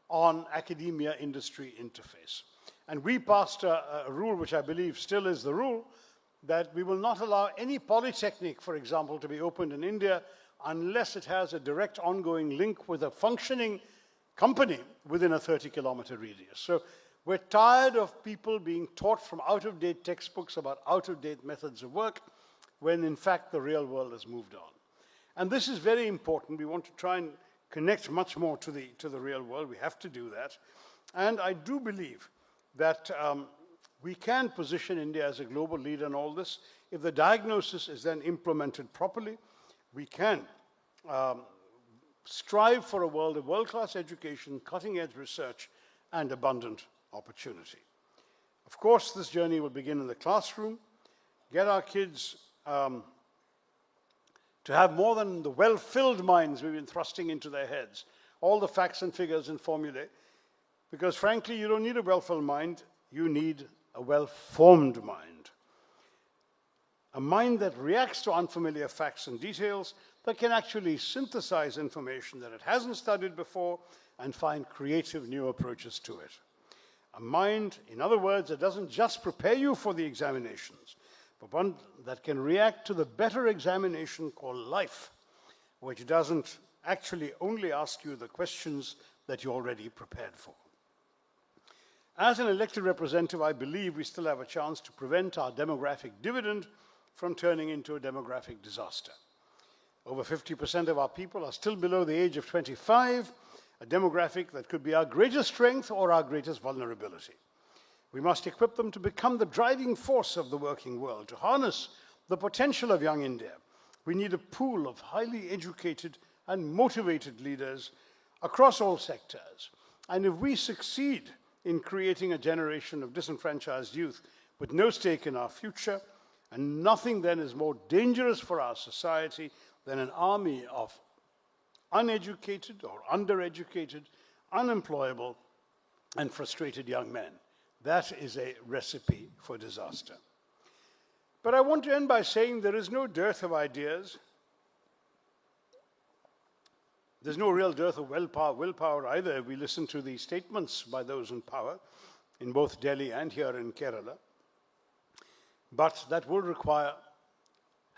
B: on academia-industry interface. And we passed a rule, which I believe still is the rule, that we will not allow any polytechnic, for example, to be opened in India unless it has a direct ongoing link with a functioning company within a 30-kilometer radius. So we're tired of people being taught from out-of-date textbooks about out-of-date methods of work when, in fact, the real world has moved on. And this is very important. We want to try and connect much more to the real world. We have to do that. And I do believe that we can position India as a global leader in all this. If the diagnosis is then implemented properly, we can strive for a world of world-class education, cutting-edge research, and abundant opportunity. Of course, this journey will begin in the classroom. Get our kids to have more than the well-filled minds we've been thrusting into their heads, all the facts and figures and formulae, because frankly, you don't need a well-filled mind, you need a well-formed mind. A mind that reacts to unfamiliar facts and details, that can actually synthesize information that it hasn't studied before and find creative new approaches to it. A mind, in other words, that doesn't just prepare you for the examinations, but one that can react to the better examination called life, which doesn't actually only ask you the questions that you're already prepared for. As an elected representative, I believe we still have a chance to prevent our demographic dividend from turning into a demographic disaster. Over 50% of our people are still below the age of 25, a demographic that could be our greatest strength or our greatest vulnerability. We must equip them to become the driving force of the working world, to harness the potential of young India. We need a pool of highly educated and motivated leaders across all sectors. And if we succeed in creating a generation of disenfranchised youth with no stake in our future, and nothing then is more dangerous for our society than an army of uneducated or undereducated, unemployable, and frustrated young men. That is a recipe for disaster. But I want to end by saying there is no dearth of ideas. There's no real dearth of willpower either if we listen to the statements by those in power in both Delhi and here in Kerala. But that will require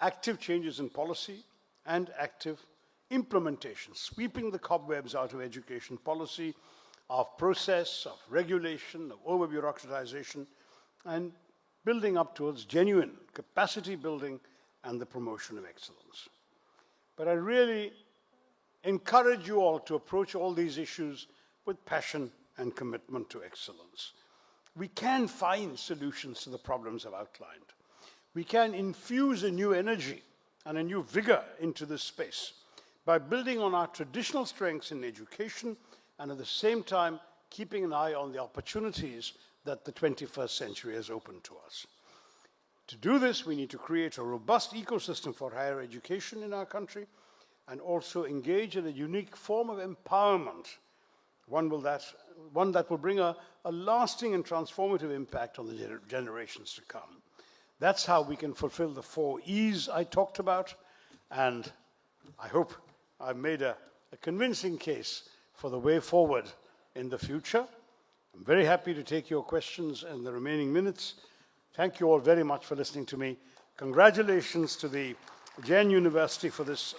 B: active changes in policy and active implementation, sweeping the cobwebs out of education policy, of process, of regulation, of over-bureaucratization, and building up towards genuine capacity building and the promotion of excellence. But I really encourage you all to approach all these issues with passion and commitment to excellence. We can find solutions to the problems I've outlined. We can infuse a new energy and a new vigor into this space by building on our traditional strengths in education and at the same time keeping an eye on the opportunities that the 21st century has opened to us. To do this, we need to create a robust ecosystem for higher education in our country and also engage in a unique form of empowerment, one that will bring a lasting and transformative impact on the generations to come. That's how we can fulfill the 4 E's I talked about, and I hope I've made a convincing case for the way forward in the future. I'm very happy to take your questions in the remaining minutes. Thank you all very much for listening to me. Congratulations to the Jain University for this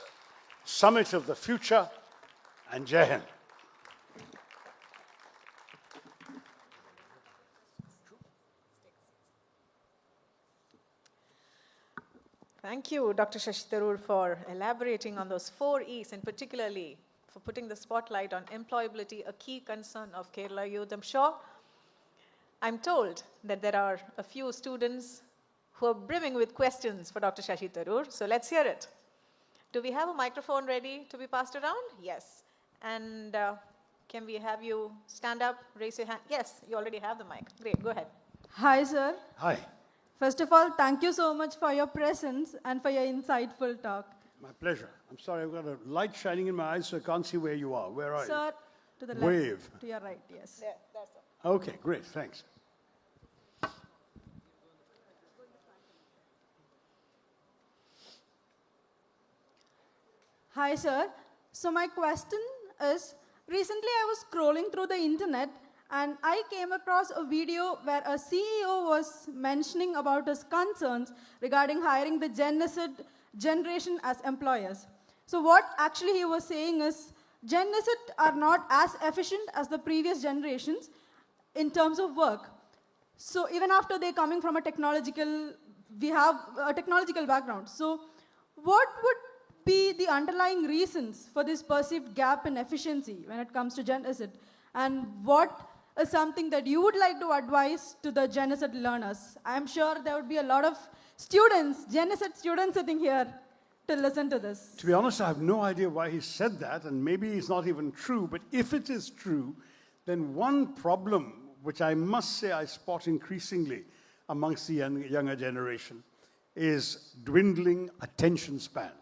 B: Summit of the Future, and Jai Hind.
A: Thank you, Dr. Shashi Tharoor, for elaborating on those 4 E's and particularly for putting the spotlight on employability, a key concern of Kerala youth. I'm told that there are a few students who are brimming with questions for Dr. Shashi Tharoor, so let's hear it. Do we have a microphone ready to be passed around? Yes. And can we have you stand up, raise your hand? Yes, you already have the mic. Great, go ahead.
C: Hi, sir.
B: Hi.
C: First of all, thank you so much for your presence and for your insightful talk.
B: My pleasure. I'm sorry, I've got a light shining in my eyes, so I can't see where you are. Where are you?
C: Sir, to the left.
B: Wave.
C: To your right, yes.
A: There, that's all.
B: Okay, great, thanks.
C: Hi, sir. So my question is, recently I was scrolling through the internet and I came across a video where a CEO was mentioning about his concerns regarding hiring the Gen Z generation as employers. So what actually he was saying is, Gen Z are not as efficient as the previous generations in terms of work. So even after they're coming from we have a technological background. So what would be the underlying reasons for this perceived gap in efficiency when it comes to Gen Z? And what is something that you would like to advise to the Gen Z learners? I'm sure there would be a lot of students, Gen Z students sitting here to listen to this.
B: To be honest, I have no idea why he said that, and maybe it's not even true, but if it is true, then one problem, which I must say I spot increasingly amongst the younger generation, is dwindling attention spans.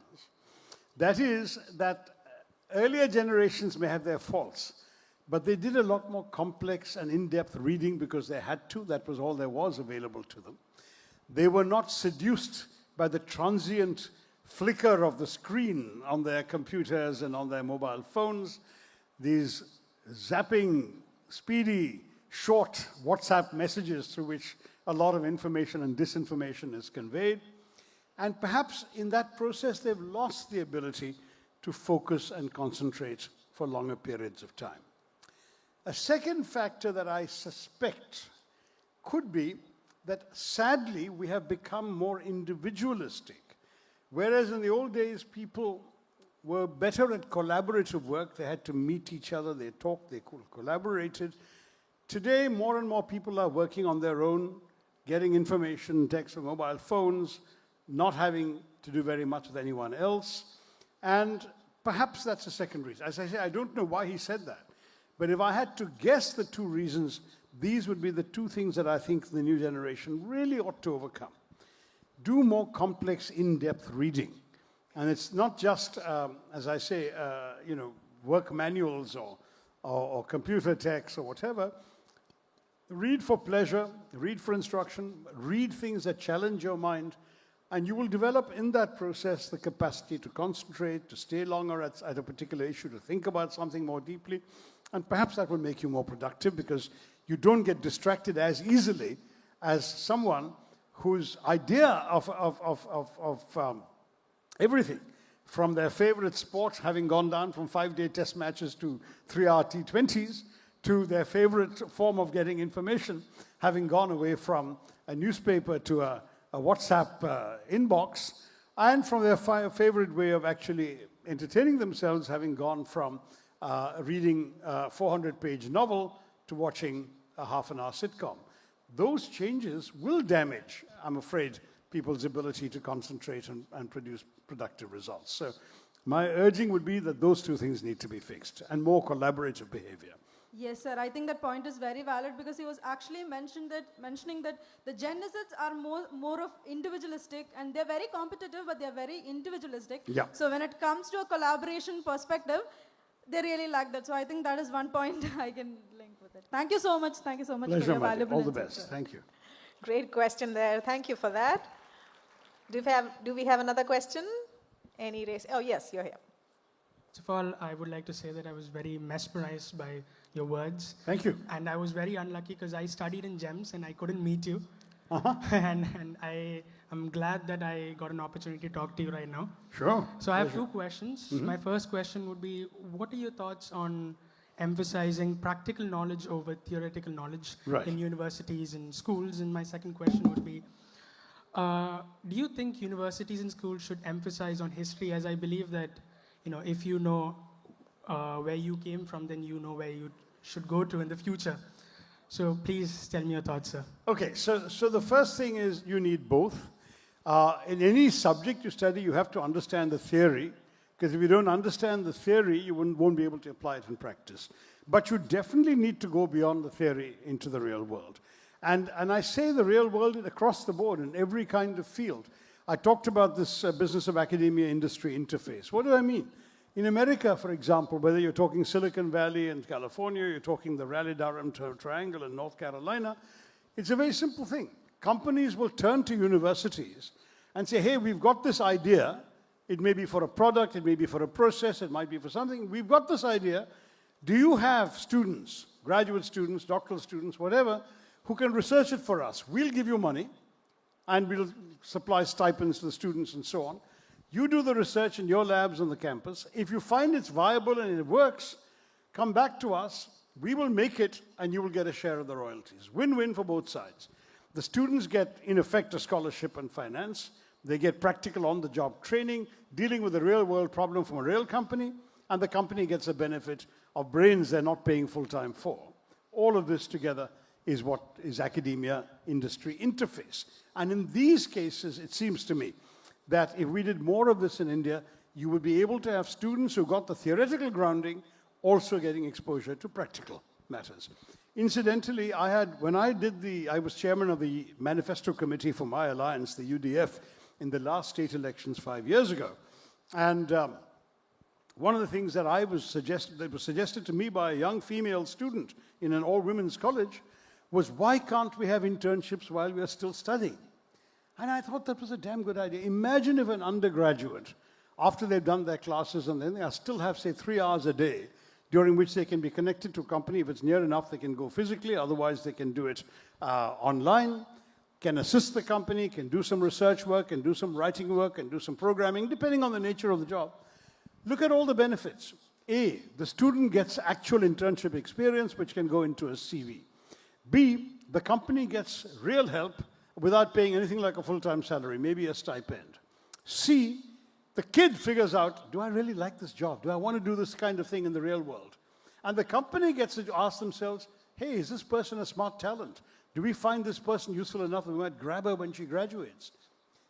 B: That is, that earlier generations may have their faults, but they did a lot more complex and in-depth reading because they had to. That was all there was available to them. They were not seduced by the transient flicker of the screen on their computers and on their mobile phones. These zapping, speedy, short WhatsApp messages through which a lot of information and disinformation is conveyed. And perhaps in that process, they've lost the ability to focus and concentrate for longer periods of time. A second factor that I suspect could be that sadly we have become more individualistic. Whereas in the old days people were better at collaborative work, they had to meet each other, they talked, they collaborated. Today more and more people are working on their own, getting information, text from mobile phones, not having to do very much with anyone else. And perhaps that's the second reason. As I say, I don't know why he said that. But if I had to guess the 2 reasons, these would be the 2 things that I think the new generation really ought to overcome. Do more complex, in-depth reading. And it's not just, as I say, work manuals or computer text or whatever. Read for pleasure, read for instruction, read things that challenge your mind, and you will develop in that process the capacity to concentrate, to stay longer at a particular issue, to think about something more deeply. And perhaps that will make you more productive because you don't get distracted as easily as someone whose idea of everything, from their favorite sport, having gone down from 5-day test matches to 3-hour T20s, to their favorite form of getting information, having gone away from a newspaper to a WhatsApp inbox, and from their favorite way of actually entertaining themselves, having gone from reading a 400-page novel to watching a half-an-hour sitcom. Those changes will damage, I'm afraid, people's ability to concentrate and produce productive results. So my urging would be that those two things need to be fixed, and more collaborative behavior.
C: Yes, sir. I think that point is very valid because he was actually mentioning that the Gen Zs are more of individualistic, and they're very competitive, but they're very individualistic.
B: Yeah.
C: So when it comes to a collaboration perspective, they really lack that. So I think that is one point I can link with it. Thank you so much. Thank you so much for
B: Pleasure,
C: your
B: Madhu.
C: valuable
B: All the
C: insights,
B: best.
C: sir.
B: Thank you.
A: Great question there. Thank you for that. Do we have another question? Any race? Oh, yes, you're here.
D: First of all, I would like to say that I was very mesmerized by your words.
B: Thank you.
D: And I was very unlucky because I studied in GEMS and I couldn't meet you.
B: Uh-huh.
D: and I'm glad that I got an opportunity to talk to you right now.
B: Sure.
D: So I have two questions. My first question would be, what are your thoughts on emphasizing practical knowledge over theoretical knowledge in universities and schools? And my second question would be, do you think universities and schools should emphasize on history, as I believe that, if you know where you came from, then you know where you should go to in the future. So please tell me your thoughts, sir.
B: Okay, so the first thing is you need both. In any subject you study, you have to understand the theory, because if you don't understand the theory, you won't be able to apply it in practice. But you definitely need to go beyond the theory into the real world. And I say the real world across the board, in every kind of field. I talked about this business of academia-industry interface. What do I mean? In America, for example, whether you're talking Silicon Valley and California, you're talking the Raleigh-Durham Triangle in North Carolina, it's a very simple thing. Companies will turn to universities and say, hey, we've got this idea. It may be for a product, it may be for a process, it might be for something. We've got this idea. Do you have students, graduate students, doctoral students, whatever, who can research it for us? We'll give you money, and we'll supply stipends to the students and so on. You do the research in your labs on the campus. If you find it's viable and it works, come back to us. We will make it, and you will get a share of the royalties. Win-win for both sides. The students get, in effect, a scholarship and finance. They get practical on-the-job training, dealing with a real-world problem from a real company, and the company gets a benefit of brains they're not paying full-time for. All of this together is what is academia-industry interface. And in these cases, it seems to me, that if we did more of this in India, you would be able to have students who got the theoretical grounding also getting exposure to practical matters. Incidentally, I was chairman of the manifesto committee for my alliance, the UDF, in the last state elections 5 years ago. And one of the things that was suggested to me by a young female student in an all-women's college was, why can't we have internships while we are still studying? And I thought that was a damn good idea. Imagine if an undergraduate, after they've done their classes and then they still have, say, 3 hours a day, during which they can be connected to a company. If it's near enough, they can go physically. Otherwise, they can do it online, can assist the company, can do some research work, can do some writing work, can do some programming, depending on the nature of the job. Look at all the benefits. A, the student gets actual internship experience, which can go into a CV. B, the company gets real help without paying anything like a full-time salary, maybe a stipend. C, the kid figures out, do I really like this job? Do I want to do this kind of thing in the real world? And the company gets to ask themselves, hey, is this person a smart talent? Do we find this person useful enough that we might grab her when she graduates?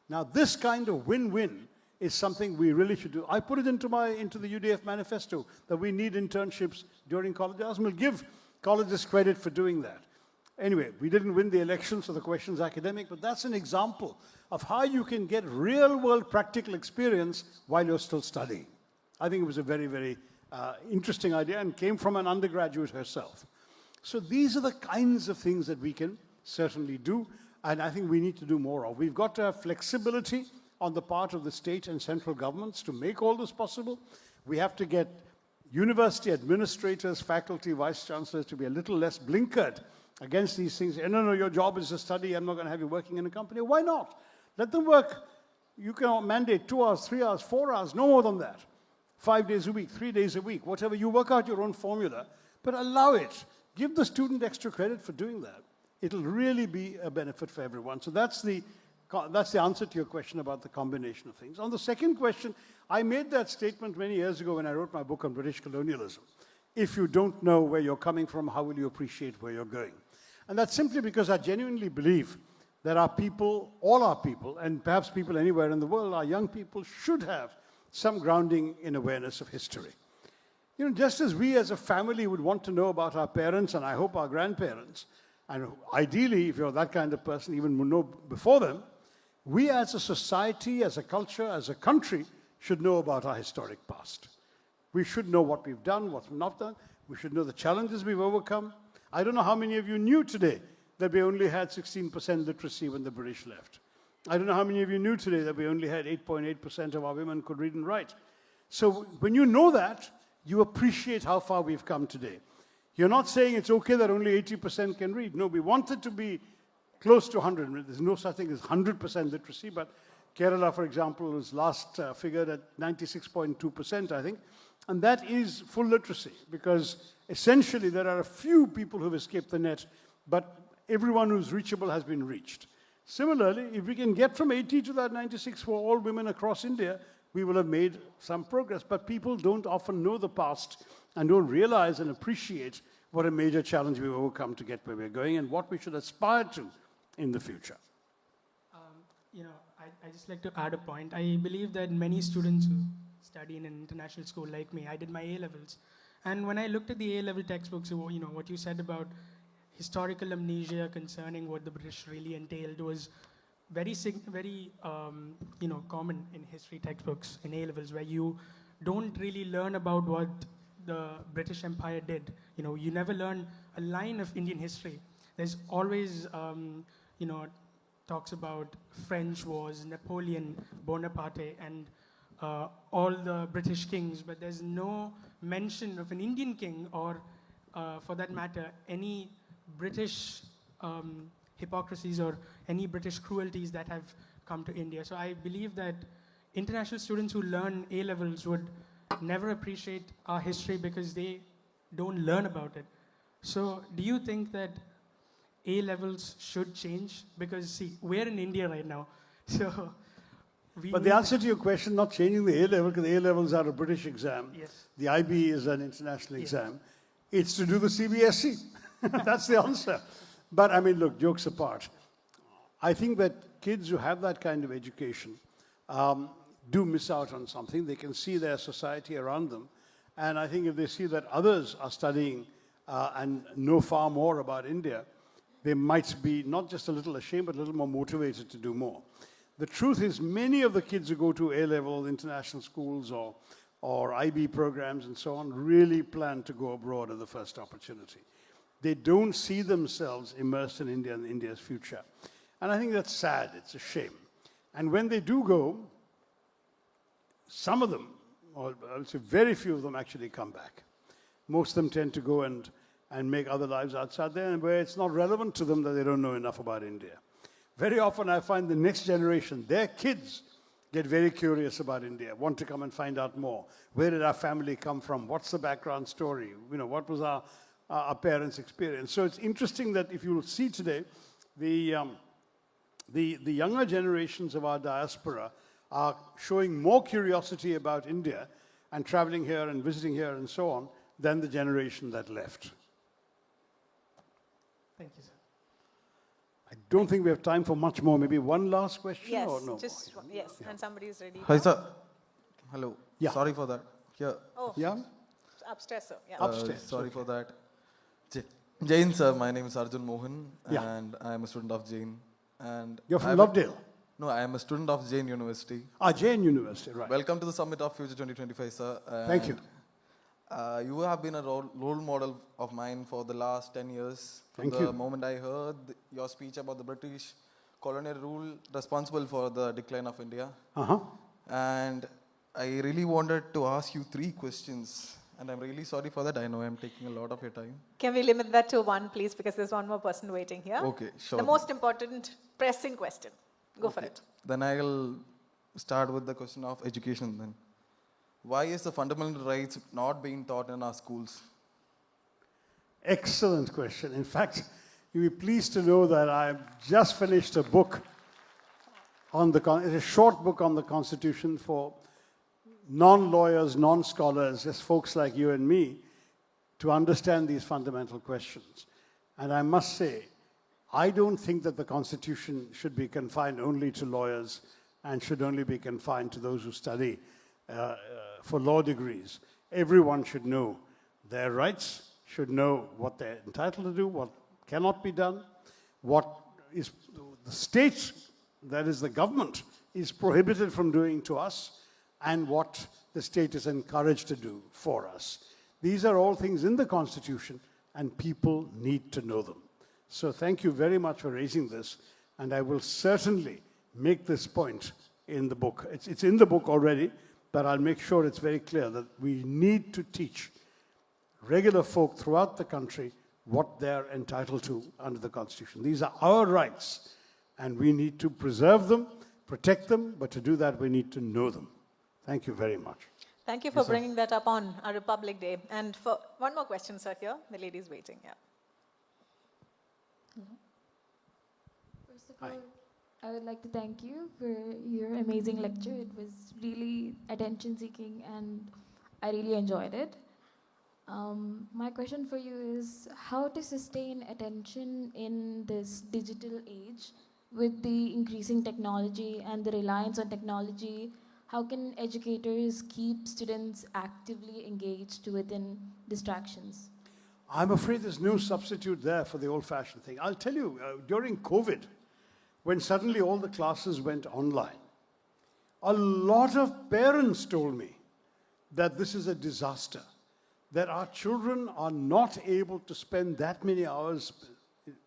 B: Now, this kind of win-win is something we really should do. I put it into the UDF manifesto that we need internships during college hours, and we'll give colleges credit for doing that. Anyway, we didn't win the election, so the question's academic, but that's an example of how you can get real-world practical experience while you're still studying. I think it was a very, very interesting idea and came from an undergraduate herself. So these are the kinds of things that we can certainly do, and I think we need to do more of. We've got to have flexibility on the part of the state and central governments to make all this possible. We have to get university administrators, faculty, vice-chancellors to be a little less blinkered against these things. No, your job is to study. I'm not going to have you working in a company. Why not? Let them work. You can mandate 2 hours, 3 hours, 4 hours, no more than that. 5 days a week, 3 days a week, whatever. You work out your own formula, but allow it. Give the student extra credit for doing that. It'll really be a benefit for everyone. So that's the answer to your question about the combination of things. On the second question, I made that statement many years ago when I wrote my book on British colonialism. if you don't know where you're coming from, how will you appreciate where you're going? And that's simply because I genuinely believe that our people, all our people, and perhaps people anywhere in the world, our young people should have some grounding in awareness of history. You know, just as we as a family would want to know about our parents, and I hope our grandparents, and ideally, if you're that kind of person, even know before them, we as a society, as a culture, as a country, should know about our historic past. We should know what we've done, what we've not done. We should know the challenges we've overcome. I don't know how many of you knew today that we only had 16% literacy when the British left. I don't know how many of you knew today that we only had 8.8% of our women could read and write. So when you know that, you appreciate how far we've come today. You're not saying it's okay that only 80% can read. No, we want it to be close to 100. There's no such thing as 100% literacy, but Kerala, for example, was last figured at 96.2%, I think. And that is full literacy, because essentially there are a few people who've escaped the net, but everyone who's reachable has been reached. Similarly, if we can get from 80 to that 96 for all women across India, we will have made some progress. But people don't often know the past and don't realize and appreciate what a major challenge we've overcome to get where we're going and what we should aspire to in the future.
D: I just like to add a point. I believe that many students who study in an international school like me, I did my A-levels. And when I looked at the A-level textbooks, what you said about historical amnesia concerning what the British really entailed was very common in history textbooks in A-levels, where you don't really learn about what the British Empire did. You never learn a line of Indian history. There's always, talks about French wars, Napoleon Bonaparte, and all the British kings, but there's no mention of an Indian king or, for that matter, any British hypocrisies or any British cruelties that have come to India. So I believe that international students who learn A-levels would never appreciate our history because they don't learn about it. So do you think that A-levels should change? Because, see, we're in India right now. So
B: but the answer to your question, not changing the A-level, because the A-levels are a British exam.
D: Yes.
B: The IB is an international exam. It's to do the CBSE. That's the answer. But I mean, look, jokes apart. I think that kids who have that kind of education do miss out on something. They can see their society around them. And I think if they see that others are studying and know far more about India, they might be not just a little ashamed, but a little more motivated to do more. The truth is, many of the kids who go to A-level international schools or IB programs and so on really plan to go abroad at the first opportunity. They don't see themselves immersed in India and India's future. And I think that's sad. It's a shame. And when they do go, some of them, or I would say very few of them, actually come back. Most of them tend to go and make other lives outside there, and where it's not relevant to them that they don't know enough about India. Very often I find the next generation, their kids, get very curious about India, want to come and find out more. Where did our family come from? What's the background story? What was our parents' experience? So it's interesting that if you will see today, the younger generations of our diaspora are showing more curiosity about India and traveling here and visiting here and so on than the generation that left.
D: Thank you, sir.
B: I don't think we have time for much more. Maybe one last question?
A: Yes,
B: or no?
A: just one. Yes, and somebody is ready.
E: Hi,
A: now.
E: sir. Hello.
B: Yeah.
E: Sorry for that. Here.
A: Oh,
B: Yeah?
A: upstairs, sir. Yeah.
B: Upstairs,
E: Sorry
B: okay.
E: for that. Jain, sir. My name is Arjun Mohan,
B: Yeah.
E: and I am a student of Jain. And
B: You're from Lovedale?
E: No, I am a student of Jain University.
B: Jain University, right.
E: Welcome to the Summit of Future 2025, sir.
B: Thank you.
E: You have been a role model of mine for the last 10 years. From
B: Thank
E: the
B: you.
E: moment I heard your speech about the British colonial rule responsible for the decline of India.
B: Uh-huh.
E: And I really wanted to ask you 3 questions. And I'm really sorry for that. I know I'm taking a lot of your time.
A: Can we limit that to one, please? Because there's one more person waiting here.
E: Okay, sure.
A: The most important, pressing question. Go for it.
E: Then I'll start with the question of education then. Why is the fundamental rights not being taught in our schools?
B: Excellent question. In fact, you'll be pleased to know that I've just finished a book on it's a short book on the Constitution for non-lawyers, non-scholars, just folks like you and me, to understand these fundamental questions. And I must say, I don't think that the Constitution should be confined only to lawyers and should only be confined to those who study for law degrees. Everyone should know their rights, should know what they're entitled to do, what cannot be done, what is the state, that is the government, is prohibited from doing to us, and what the state is encouraged to do for us. These are all things in the Constitution, and people need to know them. So thank you very much for raising this, and I will certainly make this point in the book. It's in the book already, but I'll make sure it's very clear that we need to teach regular folk throughout the country what they're entitled to under the Constitution. These are our rights, and we need to preserve them, protect them, but to do that, we need to know them. Thank you very much.
A: Thank you for bringing that up on our Republic Day. And for one more question, sir, here. The lady's waiting, yeah.
F: First of all, I would like to thank you for your amazing lecture. It was really attention-seeking, and I really enjoyed it. My question for you is how to sustain attention in this digital age with the increasing technology and the reliance on technology. How can educators keep students actively engaged within distractions?
B: I'm afraid there's no substitute there for the old-fashioned thing. I'll tell you, during COVID, when suddenly all the classes went online, a lot of parents told me that this is a disaster, that our children are not able to spend that many hours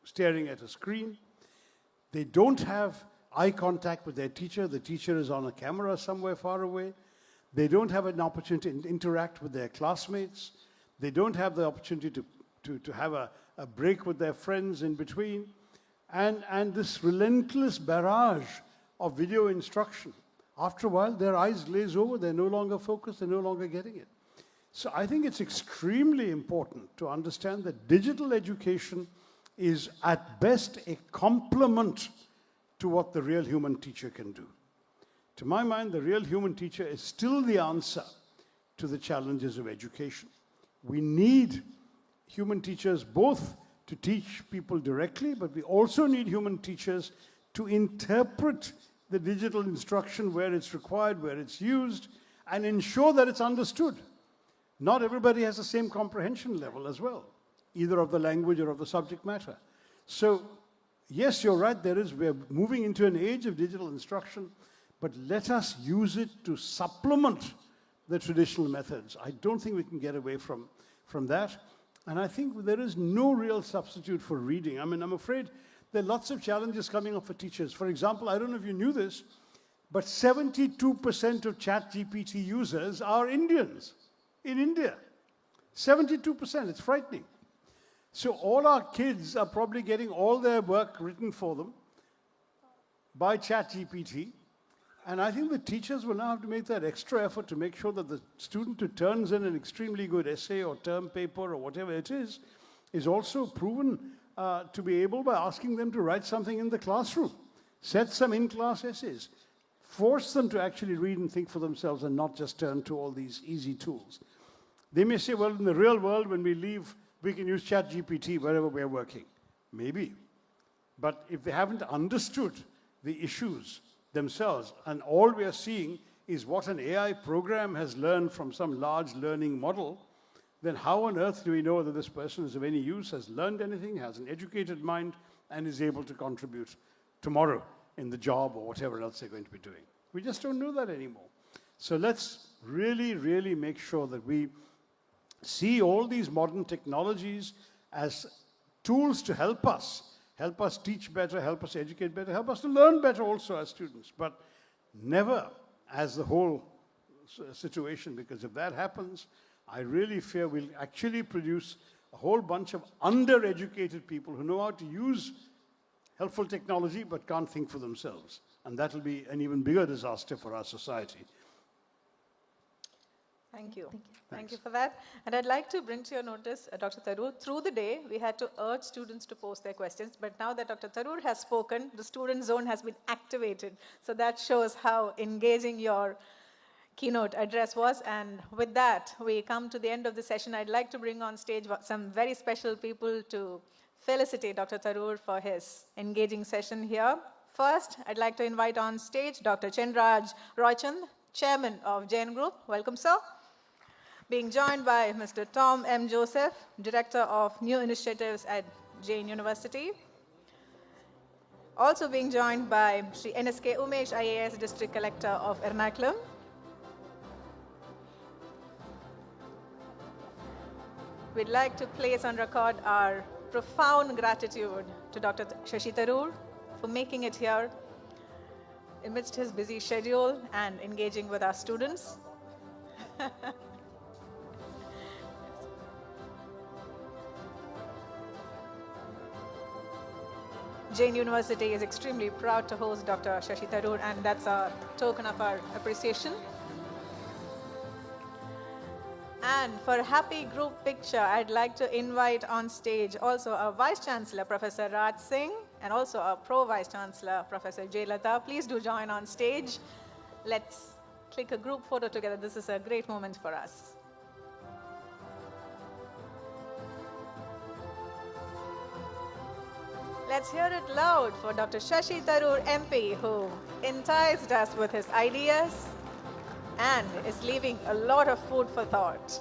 B: staring at a screen. They don't have eye contact with their teacher. The teacher is on a camera somewhere far away. They don't have an opportunity to interact with their classmates. They don't have the opportunity to have a break with their friends in between. And this relentless barrage of video instruction. After a while, their eyes glaze over. They're no longer focused. They're no longer getting it. So I think it's extremely important to understand that digital education is at best a complement to what the real human teacher can do. To my mind, the real human teacher is still the answer to the challenges of education. We need human teachers both to teach people directly, but we also need human teachers to interpret the digital instruction where it's required, where it's used, and ensure that it's understood. Not everybody has the same comprehension level as well, either of the language or of the subject matter. So, yes, you're right, we're moving into an age of digital instruction, but let us use it to supplement the traditional methods. I don't think we can get away from that. And I think there is no real substitute for reading. I mean, I'm afraid there are lots of challenges coming up for teachers. For example, I don't know if you knew this, but 72% of ChatGPT users are Indians in India. 72%, it's frightening. So all our kids are probably getting all their work written for them by ChatGPT. And I think the teachers will now have to make that extra effort to make sure that the student who turns in an extremely good essay or term paper or whatever it is also proven to be able by asking them to write something in the classroom. Set some in-class essays. Force them to actually read and think for themselves and not just turn to all these easy tools. They may say, well, in the real world, when we leave, we can use ChatGPT wherever we're working. Maybe. But if they haven't understood the issues themselves, and all we are seeing is what an AI program has learned from some large learning model, then how on earth do we know that this person is of any use, has learned anything, has an educated mind, and is able to contribute tomorrow in the job or whatever else they're going to be doing? We just don't know that anymore. So let's really, really make sure that we see all these modern technologies as tools to help us teach better, help us educate better, help us to learn better also as students, but never as the whole situation, because if that happens, I really fear we'll actually produce a whole bunch of undereducated people who know how to use helpful technology but can't think for themselves. And that will be an even bigger disaster for our society.
A: Thank you. Thank you for that. And I'd like to bring to your notice, Dr. Tharoor, through the day, we had to urge students to post their questions, but now that Dr. Tharoor has spoken, the student zone has been activated. So that shows how engaging your keynote address was. And with that, we come to the end of the session. I'd like to bring on stage some very special people to felicitate Dr. Tharoor for his engaging session here. First, I'd like to invite on stage Dr. Chenraj Roychand, Chairman of Jain Group. Welcome, sir. Being joined by Mr. Tom M. Joseph, Director of New Initiatives at Jain University. Also being joined by Sri NSK Umesh, IAS District Collector of Ernakulam. We'd like to place on record our profound gratitude to Dr. Shashi Tharoor for making it here amidst his busy schedule and engaging with our students. Jain University is extremely proud to host Dr. Shashi Tharoor, and that's a token of our appreciation. And for a happy group picture, I'd like to invite on stage also our Vice Chancellor, Professor Raj Singh, and also our Pro Vice Chancellor, Professor J. Lata. Please do join on stage. Let's click a group photo together. This is a great moment for us. Let's hear it loud for Dr. Shashi Tharoor, MP, who enticed us with his ideas and is leaving a lot of food for thought.